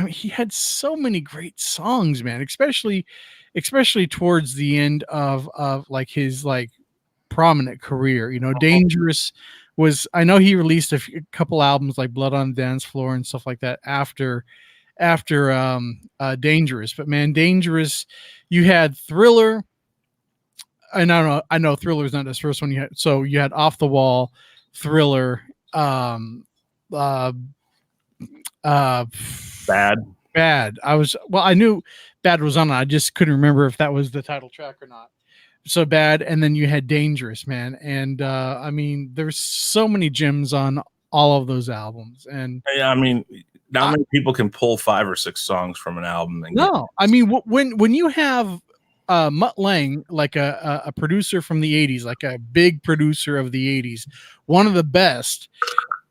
he had so many great songs, man, especially towards the end of like his prominent career. Dangerous was, I know he released a couple albums like Blood on the Dance Floor and stuff like that after Dangerous, but man, Dangerous, you had Thriller. And I know Thriller's not his first one. You had Off the Wall, Thriller, Bad. I knew Bad was on it. I just couldn't remember if that was the title track or not. So Bad, and then you had Dangerous, man. And I mean, there's so many gems on all of those albums. And I mean, not many people can pull 5 or 6 songs from an album. I mean, when you have Mutt Lange, like a producer from the 80s, like a big producer of the 80s, one of the best,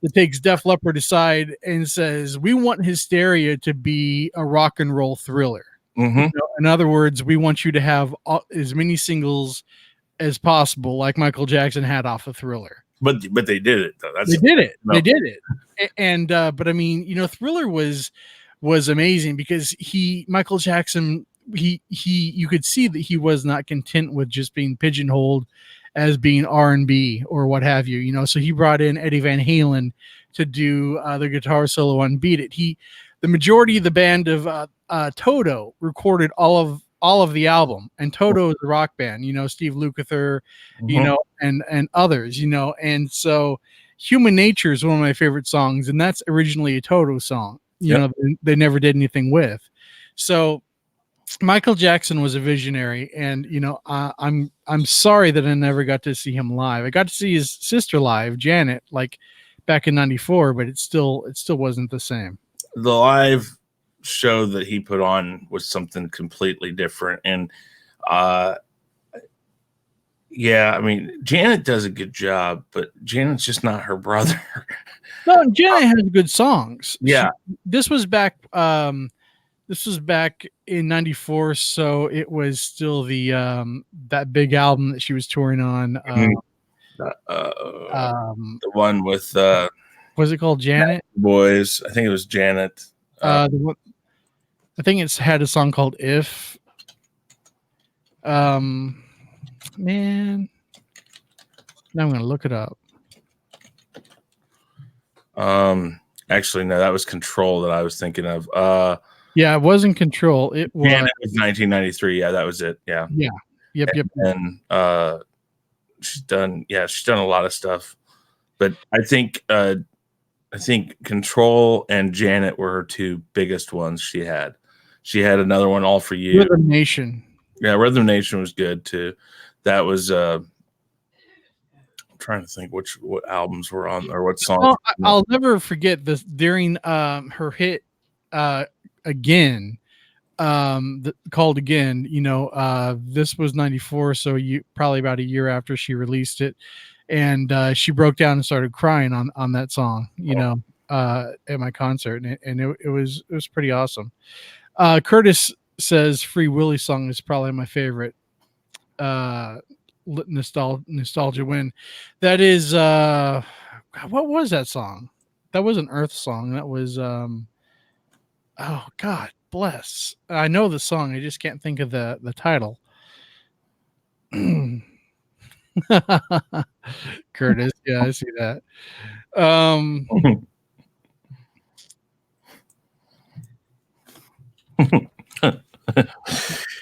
that takes Def Leppard aside and says, we want Hysteria to be a rock and roll thriller. Mm-hmm. In other words, we want you to have as many singles as possible, like Michael Jackson had off of Thriller. but they did it though. They did it. They did it. And but I mean, Thriller was amazing because Michael Jackson, you could see that he was not content with just being pigeonholed as being R&B or what have you, so he brought in Eddie Van Halen to do the guitar solo on Beat It. The majority of the band of Toto recorded all of the album, and Toto is a rock band, Steve Lukather, and others, and so Human Nature is one of my favorite songs, and that's originally a Toto song, they never did anything with. So Michael Jackson was a visionary, and I'm sorry that I never got to see him live. I got to see his sister live, Janet, like back in '94, but it still wasn't the same. The live show that he put on was something completely different, and yeah, I mean, Janet does a good job, but Janet's just not her brother. No, Janet has good songs. Yeah, this was back in '94, so it was still the that big album that she was touring on. The one with was it called Janet? Boys, I think it was Janet. I think it's had a song called If. Man, now I'm gonna look it up. Actually, no, that was Control that I was thinking of. Yeah, it wasn't Control. It was 1993. Yeah, that was it. Yeah. Yeah. Yep. And she's done a lot of stuff. But I think Control and Janet were her two biggest ones she had. She had another one, All For You. Rhythm Nation. Yeah, Rhythm Nation was good too. That was I'm trying to think what albums were on or what songs. Well, I'll never forget this during her hit Again, called Again, this was '94, so probably about a year after she released it, and she broke down and started crying on that song, at my concert, and it was pretty awesome. Curtis says Free Willy song is probably my favorite nostalgia win. That is what was that song? That was an Earth song. That was oh God bless. I know the song, I just can't think of the title. Curtis, yeah, I see that.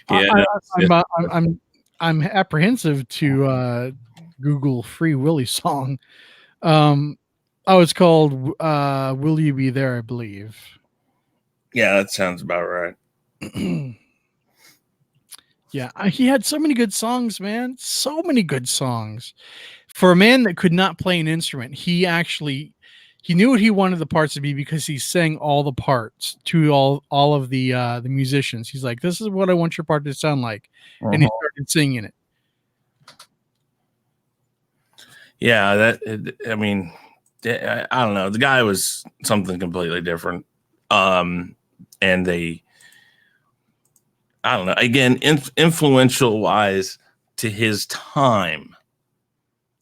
Yeah, I'm apprehensive to Google Free Willy song. It's called Will You Be There, I believe. Yeah, that sounds about right. Yeah, he had so many good songs, man. So many good songs. For a man that could not play an instrument, he knew what he wanted the parts to be because he sang all the parts to all of the musicians. He's like, "This is what I want your part to sound like," and he started singing it. Yeah, I mean, I don't know. The guy was something completely different. And I don't know. Again, influential wise to his time,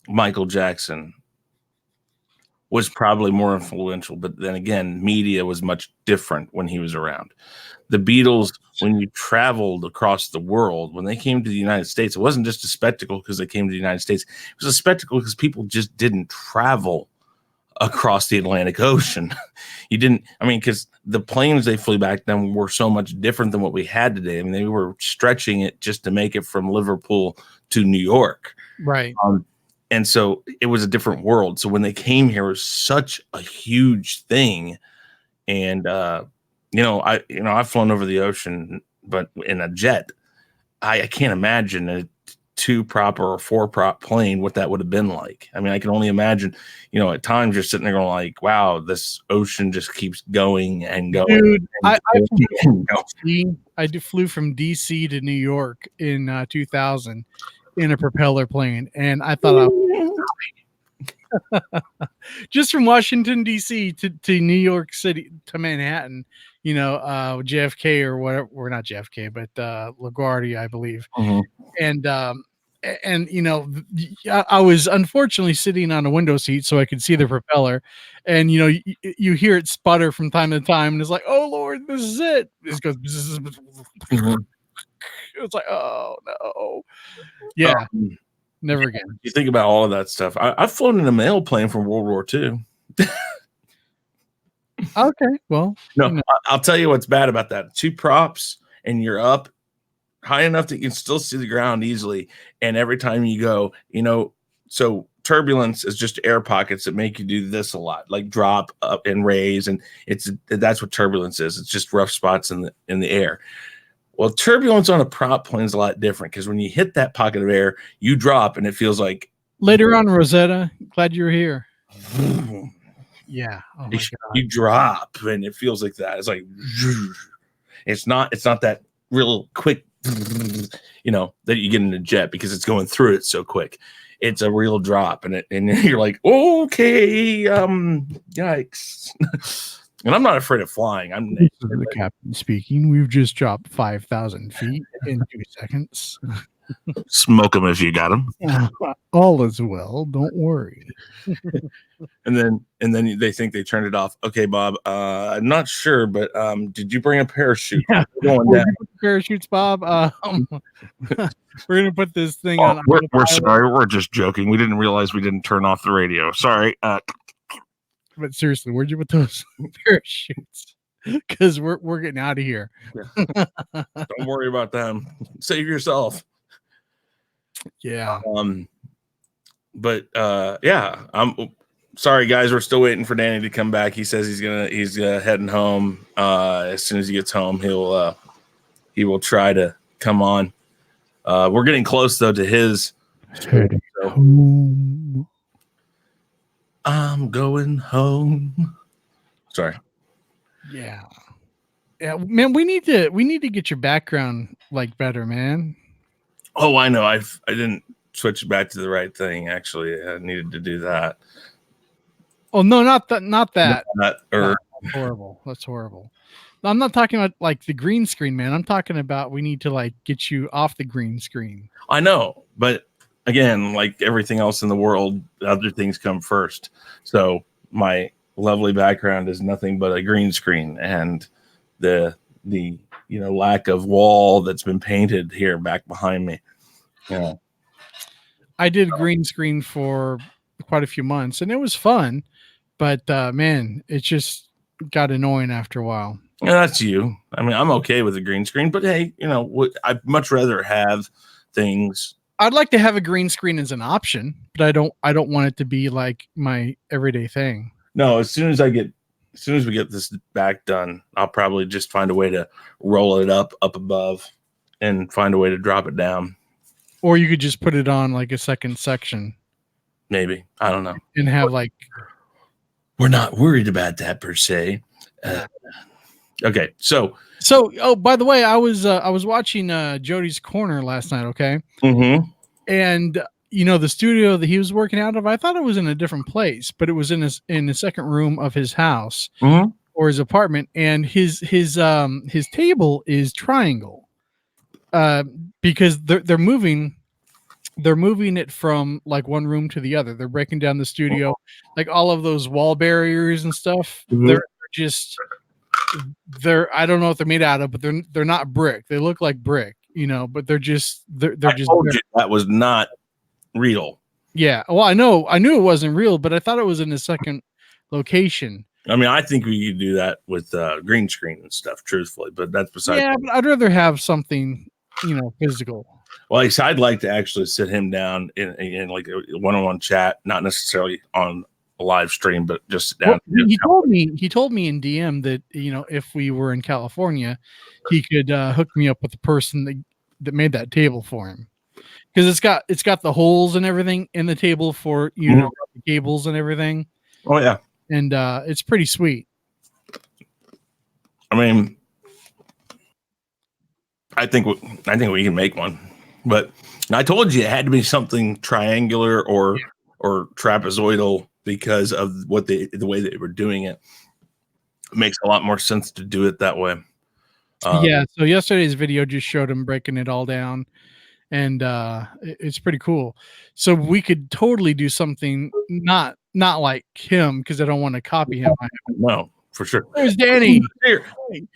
Michael Jackson was probably more influential. But then again, media was much different when he was around. The Beatles, when you traveled across the world, when they came to the United States, it wasn't just a spectacle because they came to the United States. It was a spectacle because people just didn't travel across the Atlantic Ocean. Because the planes they flew back then were so much different than what we had today. I mean, they were stretching it just to make it from Liverpool to New York. Right. And so it was a different world. So when they came here, it was such a huge thing. And, I've flown over the ocean, but in a jet, I can't imagine a 2-prop or a 4-prop plane, what that would have been like. I mean, I can only imagine, at times you're sitting there going like, wow, this ocean just keeps going and going. Dude, I flew from DC to New York in 2000 in a propeller plane. And I thought just from Washington, DC to New York City to Manhattan, JFK or whatever, we're not JFK, but LaGuardia, I believe. Mm-hmm. And And I was unfortunately sitting on a window seat so I could see the propeller, and you hear it sputter from time to time, and it's like, oh Lord, this is it. This goes. Mhm. It's like, oh no, yeah, never again. You think about all of that stuff. I've flown in a mail plane from World War II. Okay, well, No, I'll tell you what's bad about that. 2 props, and you're up high enough that you can still see the ground easily. And every time you go, so turbulence is just air pockets that make you do this a lot, like drop up and raise, and that's what turbulence is. It's just rough spots in the air. Well, turbulence on a prop plane is a lot different because when you hit that pocket of air, you drop, and it feels like later on, Rosetta. Glad you're here. Yeah. Oh my God. You drop, and it feels like that. It's like it's not that real quick, that you get in a jet because it's going through it so quick. It's a real drop, and you're like, okay, yikes. And I'm not afraid of flying. This is the captain speaking. We've just dropped 5,000 feet in 2 seconds. Smoke them if you got them. All is well. Don't worry. And then they think they turned it off. Okay, Bob. I'm not sure, but did you bring a parachute? Yeah. Going down. Parachutes, Bob. We're gonna put this thing on. We're sorry. We're just joking. We didn't realize we didn't turn off the radio. Sorry. But seriously, where'd you put those parachutes? Because we're getting out of here. Yeah. Don't worry about them. Save yourself. Yeah. But yeah, I'm sorry, guys. We're still waiting for Danny to come back. He says he's heading home. As soon as he gets home, he will try to come on. We're getting close though to his heading home. I'm going home. Sorry. Yeah, man. We need to get your background like better, man. Oh, I know. I didn't switch back to the right thing. Actually, I needed to do that. Oh no, not that. That's horrible. That's horrible. I'm not talking about like the green screen, man. I'm talking about we need to like get you off the green screen. I know, but again, like everything else in the world, other things come first. So my lovely background is nothing but a green screen, and the lack of wall that's been painted here back behind me. Yeah, I did green screen for quite a few months, and it was fun, but man, it just got annoying after a while. Yeah, that's you. I mean, I'm okay with the green screen, but hey, I'd much rather have things. I'd like to have a green screen as an option, but I don't want it to be like my everyday thing. No, as soon as we get this back done, I'll probably just find a way to roll it up above and find a way to drop it down. Or you could just put it on like a second section. Maybe. I don't know. And have like. We're not worried about that per se. Okay. So, oh, by the way, I was watching Jody's Corner last night. Okay. Mm-hmm. And the studio that he was working out of, I thought it was in a different place, but it was in the second room of his house or his apartment. And his table is triangle, because they're moving it from like one room to the other. They're breaking down the studio, like all of those wall barriers and stuff. Mm-hmm. I don't know what they're made out of, but they're not brick. They look like brick, but they're just that was not real. Yeah. Well, I knew it wasn't real, but I thought it was in a second location. I mean, I think we could do that with green screen and stuff, truthfully, but that's besides. Yeah, but I'd rather have something, physical. Well, I'd like to actually sit him down in like a one-on-one chat, not necessarily on a live stream, but just sit down. Well, he told me in DM that if we were in California, he could hook me up with the person that made that table for him, because it's got the holes and everything in the table for the cables and everything. Oh yeah, and it's pretty sweet. I mean, I think we can make one. But I told you it had to be something triangular or trapezoidal because of the way that they were doing it. It makes a lot more sense to do it that way. Yeah. So yesterday's video just showed him breaking it all down, and it's pretty cool. So we could totally do something not like him, because I don't want to copy him. No, for sure. There's Danny. Here.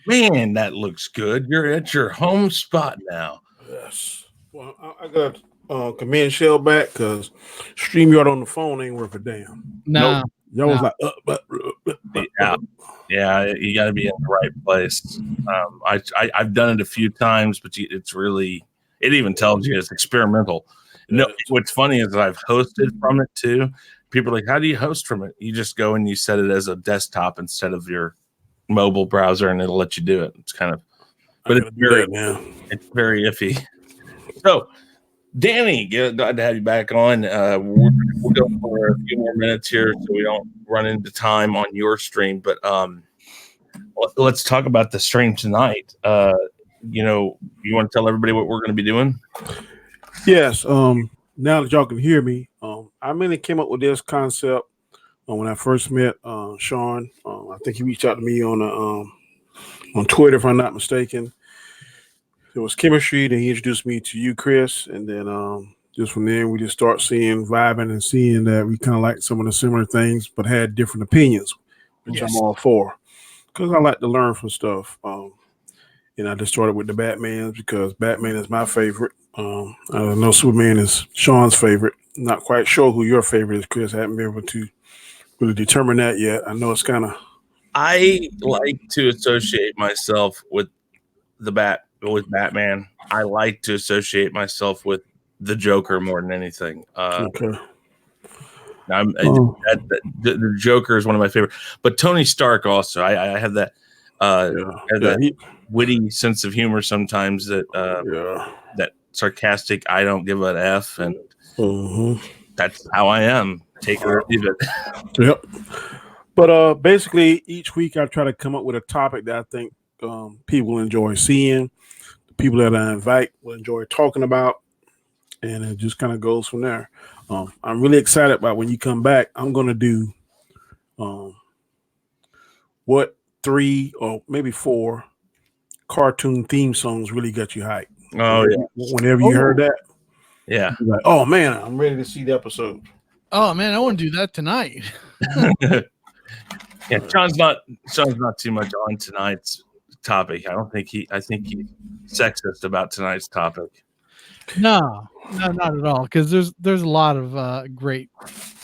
Man, that looks good. You're at your home spot now. Yes. Well, I got command shell back because StreamYard on the phone ain't worth a damn. Nah. Nope. Y'all was like, yeah, you got to be in the right place. I've done it a few times, but it's really, it even tells you it's experimental. No, what's funny is that I've hosted from it too. People are like, how do you host from it? You just go and you set it as a desktop instead of your mobile browser, and it'll let you do it. It's kind of, but it's very iffy. So, Danny, glad to have you back on. We'll go for a few more minutes here so we don't run into time on your stream. But let's talk about the stream tonight. You want to tell everybody what we're going to be doing? Yes. Now that y'all can hear me, I mainly came up with this concept when I first met Sean. I think he reached out to me on Twitter, if I'm not mistaken. It was chemistry. Then he introduced me to you, Chris, and then just from there we just start vibing and seeing that we kind of like some of the similar things, but had different opinions, which I'm all for, because I like to learn from stuff. And I just started with the Batman because Batman is my favorite. I know Superman is Sean's favorite. Not quite sure who your favorite is, Chris. I haven't been able to really determine that yet. I know it's kind of. I like to associate myself with with Batman. I like to associate myself with the Joker more than anything. Okay. The Joker is one of my favorite, but Tony Stark also. I have that. Witty sense of humor sometimes that sarcastic. I don't give an F, and that's how I am. Take it or leave it. Yep. But basically, each week I try to come up with a topic that I think people enjoy seeing. The people that I invite will enjoy talking about, and it just kind of goes from there. I'm really excited about when you come back. I'm going to do what 3 or maybe 4 cartoon theme songs really got you hyped. Oh yeah. Whenever you heard that, yeah. Like, oh man, I'm ready to see the episode. Oh man, I want to do that tonight. Yeah, Sean's not too much on tonight's topic. I think he's sexist about tonight's topic. No, not at all. Because there's a lot of great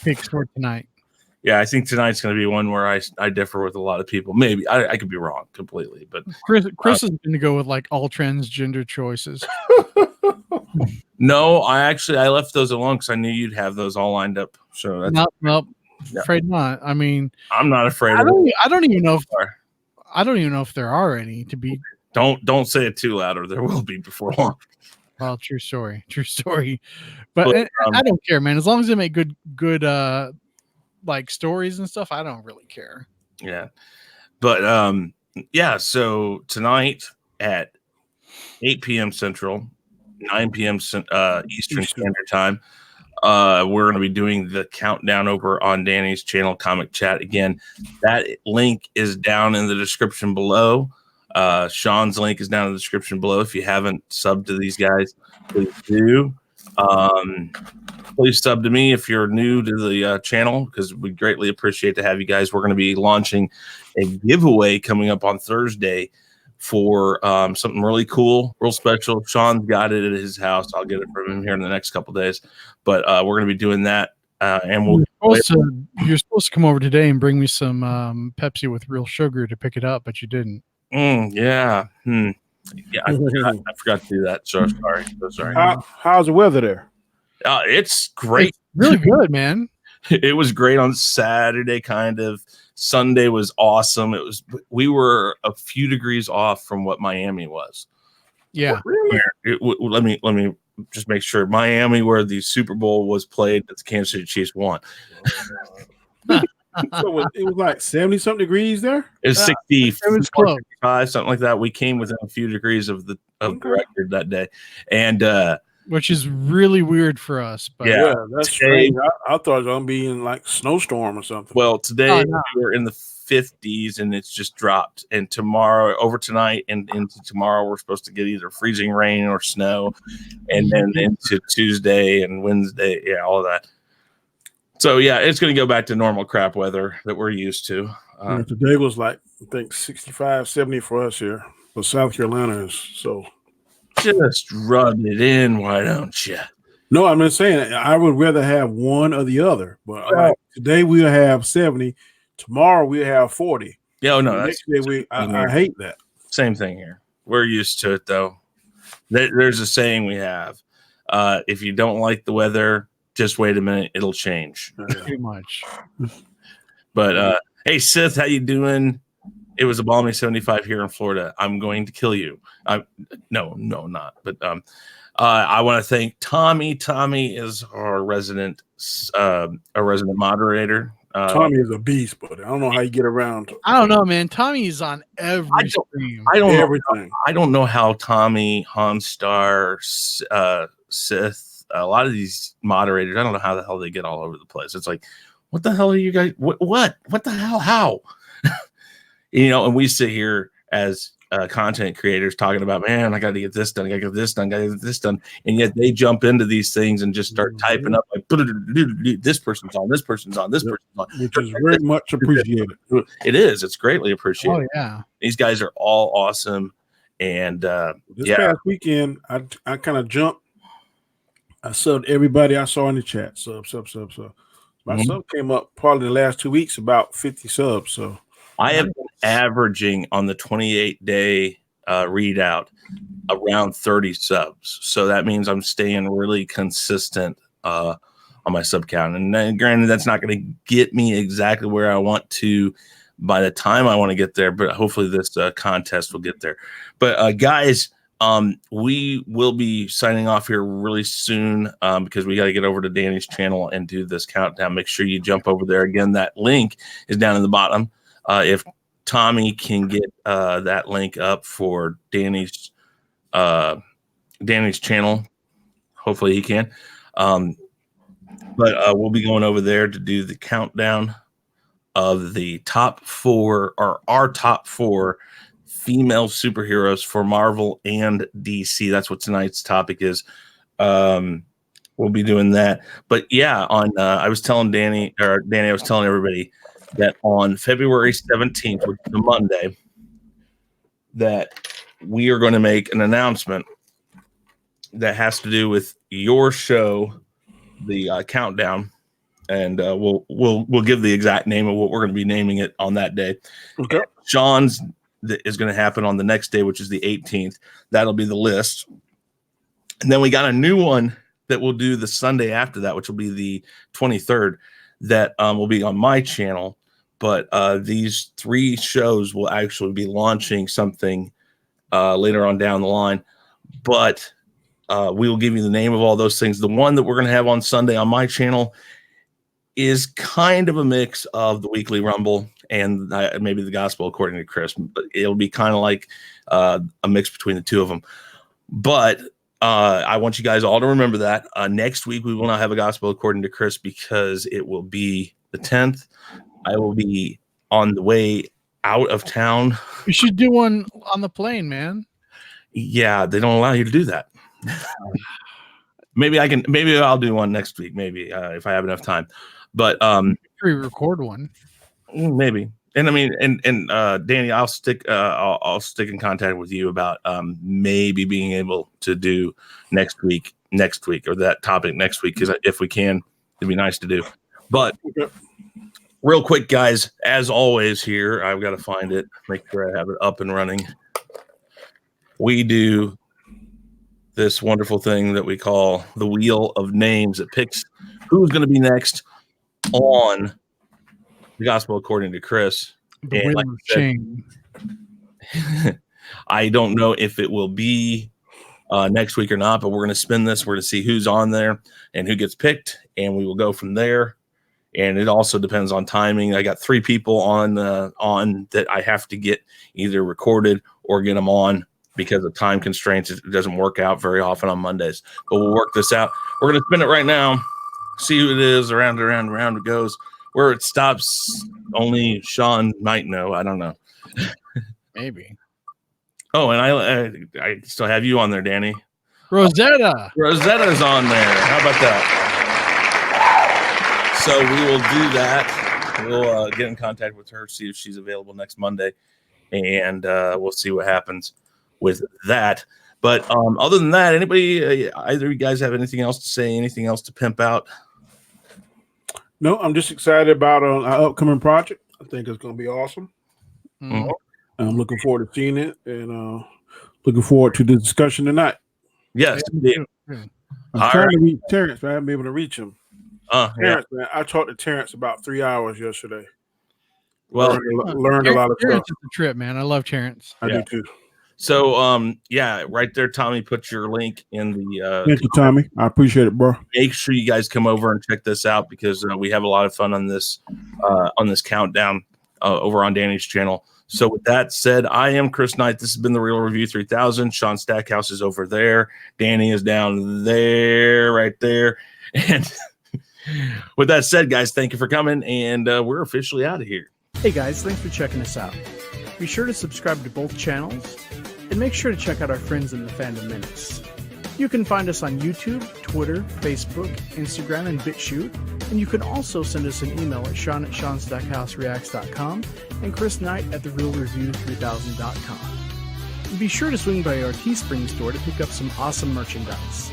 picks for tonight. Yeah, I think tonight's going to be one where I differ with a lot of people. Maybe I could be wrong completely, but Chris is going to go with like all transgender choices. No, I left those alone because I knew you'd have those all lined up. So that's nope. Afraid not. I mean, I'm not afraid. I don't even know if there are any to be. Don't say it too loud, or there will be before long. Well, true story. But I don't care, man. As long as they make good like stories and stuff, I don't really care. Yeah, but so tonight at 8 p.m. Central, 9 p.m. Eastern Standard Time, we're going to be doing the countdown over on Danny's channel, Comic Chat. Again, that link is down in the description below. Sean's link is down in the description below. If you haven't subbed to these guys, please do. Please sub to me if you're new to the channel, because we greatly appreciate to have you guys. We're going to be launching a giveaway coming up on Thursday for something really cool, real special. Sean's got it at his house. I'll get it from him here in the next couple of days. But we're going to be doing that. And you're supposed to come over today and bring me some Pepsi with real sugar to pick it up, but you didn't. Yeah. Yeah, I forgot to do that. So sorry. How's the weather there? It's great. It's really good, man. It was great on Saturday, kind of. Sunday was awesome. We were a few degrees off from what Miami was. Yeah. Really? Let me just make sure. Miami, where the Super Bowl was played, that the Kansas City Chiefs won. So it was like 70-something degrees there? It was 60, it was close. 65, something like that. We came within a few degrees of the record that day. And which is really weird for us. But Yeah. That's Today- strange. I thought it was gonna be in like snowstorm or something. Well, today Oh, no. we were in the 50s and it's just dropped. And tomorrow, over tonight and into tomorrow, we're supposed to get either freezing rain or snow, and then into Tuesday and Wednesday, yeah, all of that. So yeah, it's going to go back to normal crap weather that we're used to. Yeah, today was like I think 65, 70 for us here, but South Carolina is so. Just rub it in, why don't you? No, I'm just saying I would rather have one or the other. But Well- like today we'll have 70, tomorrow we'll have 40. Yeah, oh, no, The that's next day I hate that. same thing here. We're used to it though. There's a saying we have: if you don't like the weather, just wait a minute, it'll change. pretty much. But hey, Sith, how you doing? It was a balmy 75 here in Florida. I'm going to kill you. No, not. But I want to thank Tommy. Tommy is our resident moderator. Tommy is a beast, but I don't know how you get around I don't know, man. Tommy's on every stream. I don't know. everything. I don't know how Tommy, Honstar, Sith, a lot of these moderators, I don't know how the hell they get all over the place. It's like, what the hell are you guys? What the hell? How? And we sit here as content creators talking about, man, I got to get this done. I got to get this done. Got to get this done. And yet they jump into these things and just start typing up like, this person's on, this person's on, this person's on. Which is very much appreciated. It is. It's greatly appreciated. Oh yeah. These guys are all awesome. And This past weekend, I kind of jumped. I subbed everybody I saw in the chat. Sub. My sub came up probably the last 2 weeks, about 50 subs. So I have been averaging on the 28-day readout around 30 subs. So that means I'm staying really consistent on my sub count. And then, granted, that's not going to get me exactly where I want to by the time I want to get there, but hopefully this contest will get there. But guys, we will be signing off here really soon because we got to get over to Danny's channel and do this countdown. Make sure you jump over there. Again, that link is down in the bottom. If Tommy can get that link up for Danny's channel, hopefully he can. But we'll be going over there to do the countdown of the top 4 or our top 4 female superheroes for Marvel and DC. That's what tonight's topic is. We'll be doing that. But yeah, I was telling Danny, I was telling everybody that on February 17th, which is a Monday, that we are going to make an announcement that has to do with your show, the countdown, and we'll give the exact name of what we're going to be naming it on that day. okay. Sean's is going to happen on the next day, which is the 18th. That'll be the list. And then we got a new one that we'll do the Sunday after that, which will be the 23rd, that will be on my channel. But these 3 shows will actually be launching something later on down the line. But we will give you the name of all those things. The one that we're going to have on Sunday on my channel is kind of a mix of the Weekly Rumble and maybe the Gospel According to Chris. But it'll be kind of like a mix between the two of them. But I want you guys all to remember that. Next week, we will not have a Gospel According to Chris because it will be the 10th. I will be on the way out of town. You should do one on the plane, man. Yeah, they don't allow you to do that. Maybe I'll do one next week, maybe if I have enough time. But Pre-record one. Maybe. And I mean, and Danny, I'll stick in contact with you about maybe being able to do next week, or that topic next week, because if we can, it'd be nice to do. But real quick, guys, as always here, I've got to find it, make sure I have it up and running. We do this wonderful thing that we call the Wheel of Names. It picks who's going to be next on the Gospel According to Chris. The Wheel of Shame. I don't know if it will be next week or not, but we're going to spin this. We're going to see who's on there and who gets picked, and we will go from there. And it also depends on timing. I got 3 people on that I have to get either recorded or get them on because of time constraints. It doesn't work out very often on Mondays, but we'll work this out. We're going to spin it right now. See who it is. Around it goes. Where it stops, only Sean might know. I don't know. Maybe. Oh, and I still have you on there, Danny. Rosetta. Rosetta's on there. How about that? So we will do that. We'll get in contact with her, see if she's available next Monday, and we'll see what happens with that. But other than that, anybody, either of you guys have anything else to say, anything else to pimp out? No, I'm just excited about our upcoming project. I think it's going to be awesome. Mm-hmm. I'm looking forward to seeing it, and looking forward to the discussion tonight. Yes. I'm trying to reach Terrence, but I haven't been able to reach him. Terrence, man, I talked to Terrence about 3 hours yesterday. Well, learned a lot of Terrence stuff. is a trip, man. I love Terrence. I do too. So, yeah, right there, Tommy, put your link in the. Thank you, Tommy. I appreciate it, bro. Make sure you guys come over and check this out because we have a lot of fun on this countdown over on Danny's channel. So, with that said, I am Chris Knight. This has been the Real Review 3000. Sean Stackhouse is over there. Danny is down there, right there. And with that said, guys, thank you for coming, and we're officially out of here. Hey guys, thanks for checking us out. Be sure to subscribe to both channels, and make sure to check out our friends in the Fandom Minutes. You can find us on YouTube, Twitter, Facebook, Instagram, and BitChute, and you can also send us an email at sean@seanstackhousereacts.com and chrisknight@therealreview3000.com. And be sure to swing by our Teespring store to pick up some awesome merchandise.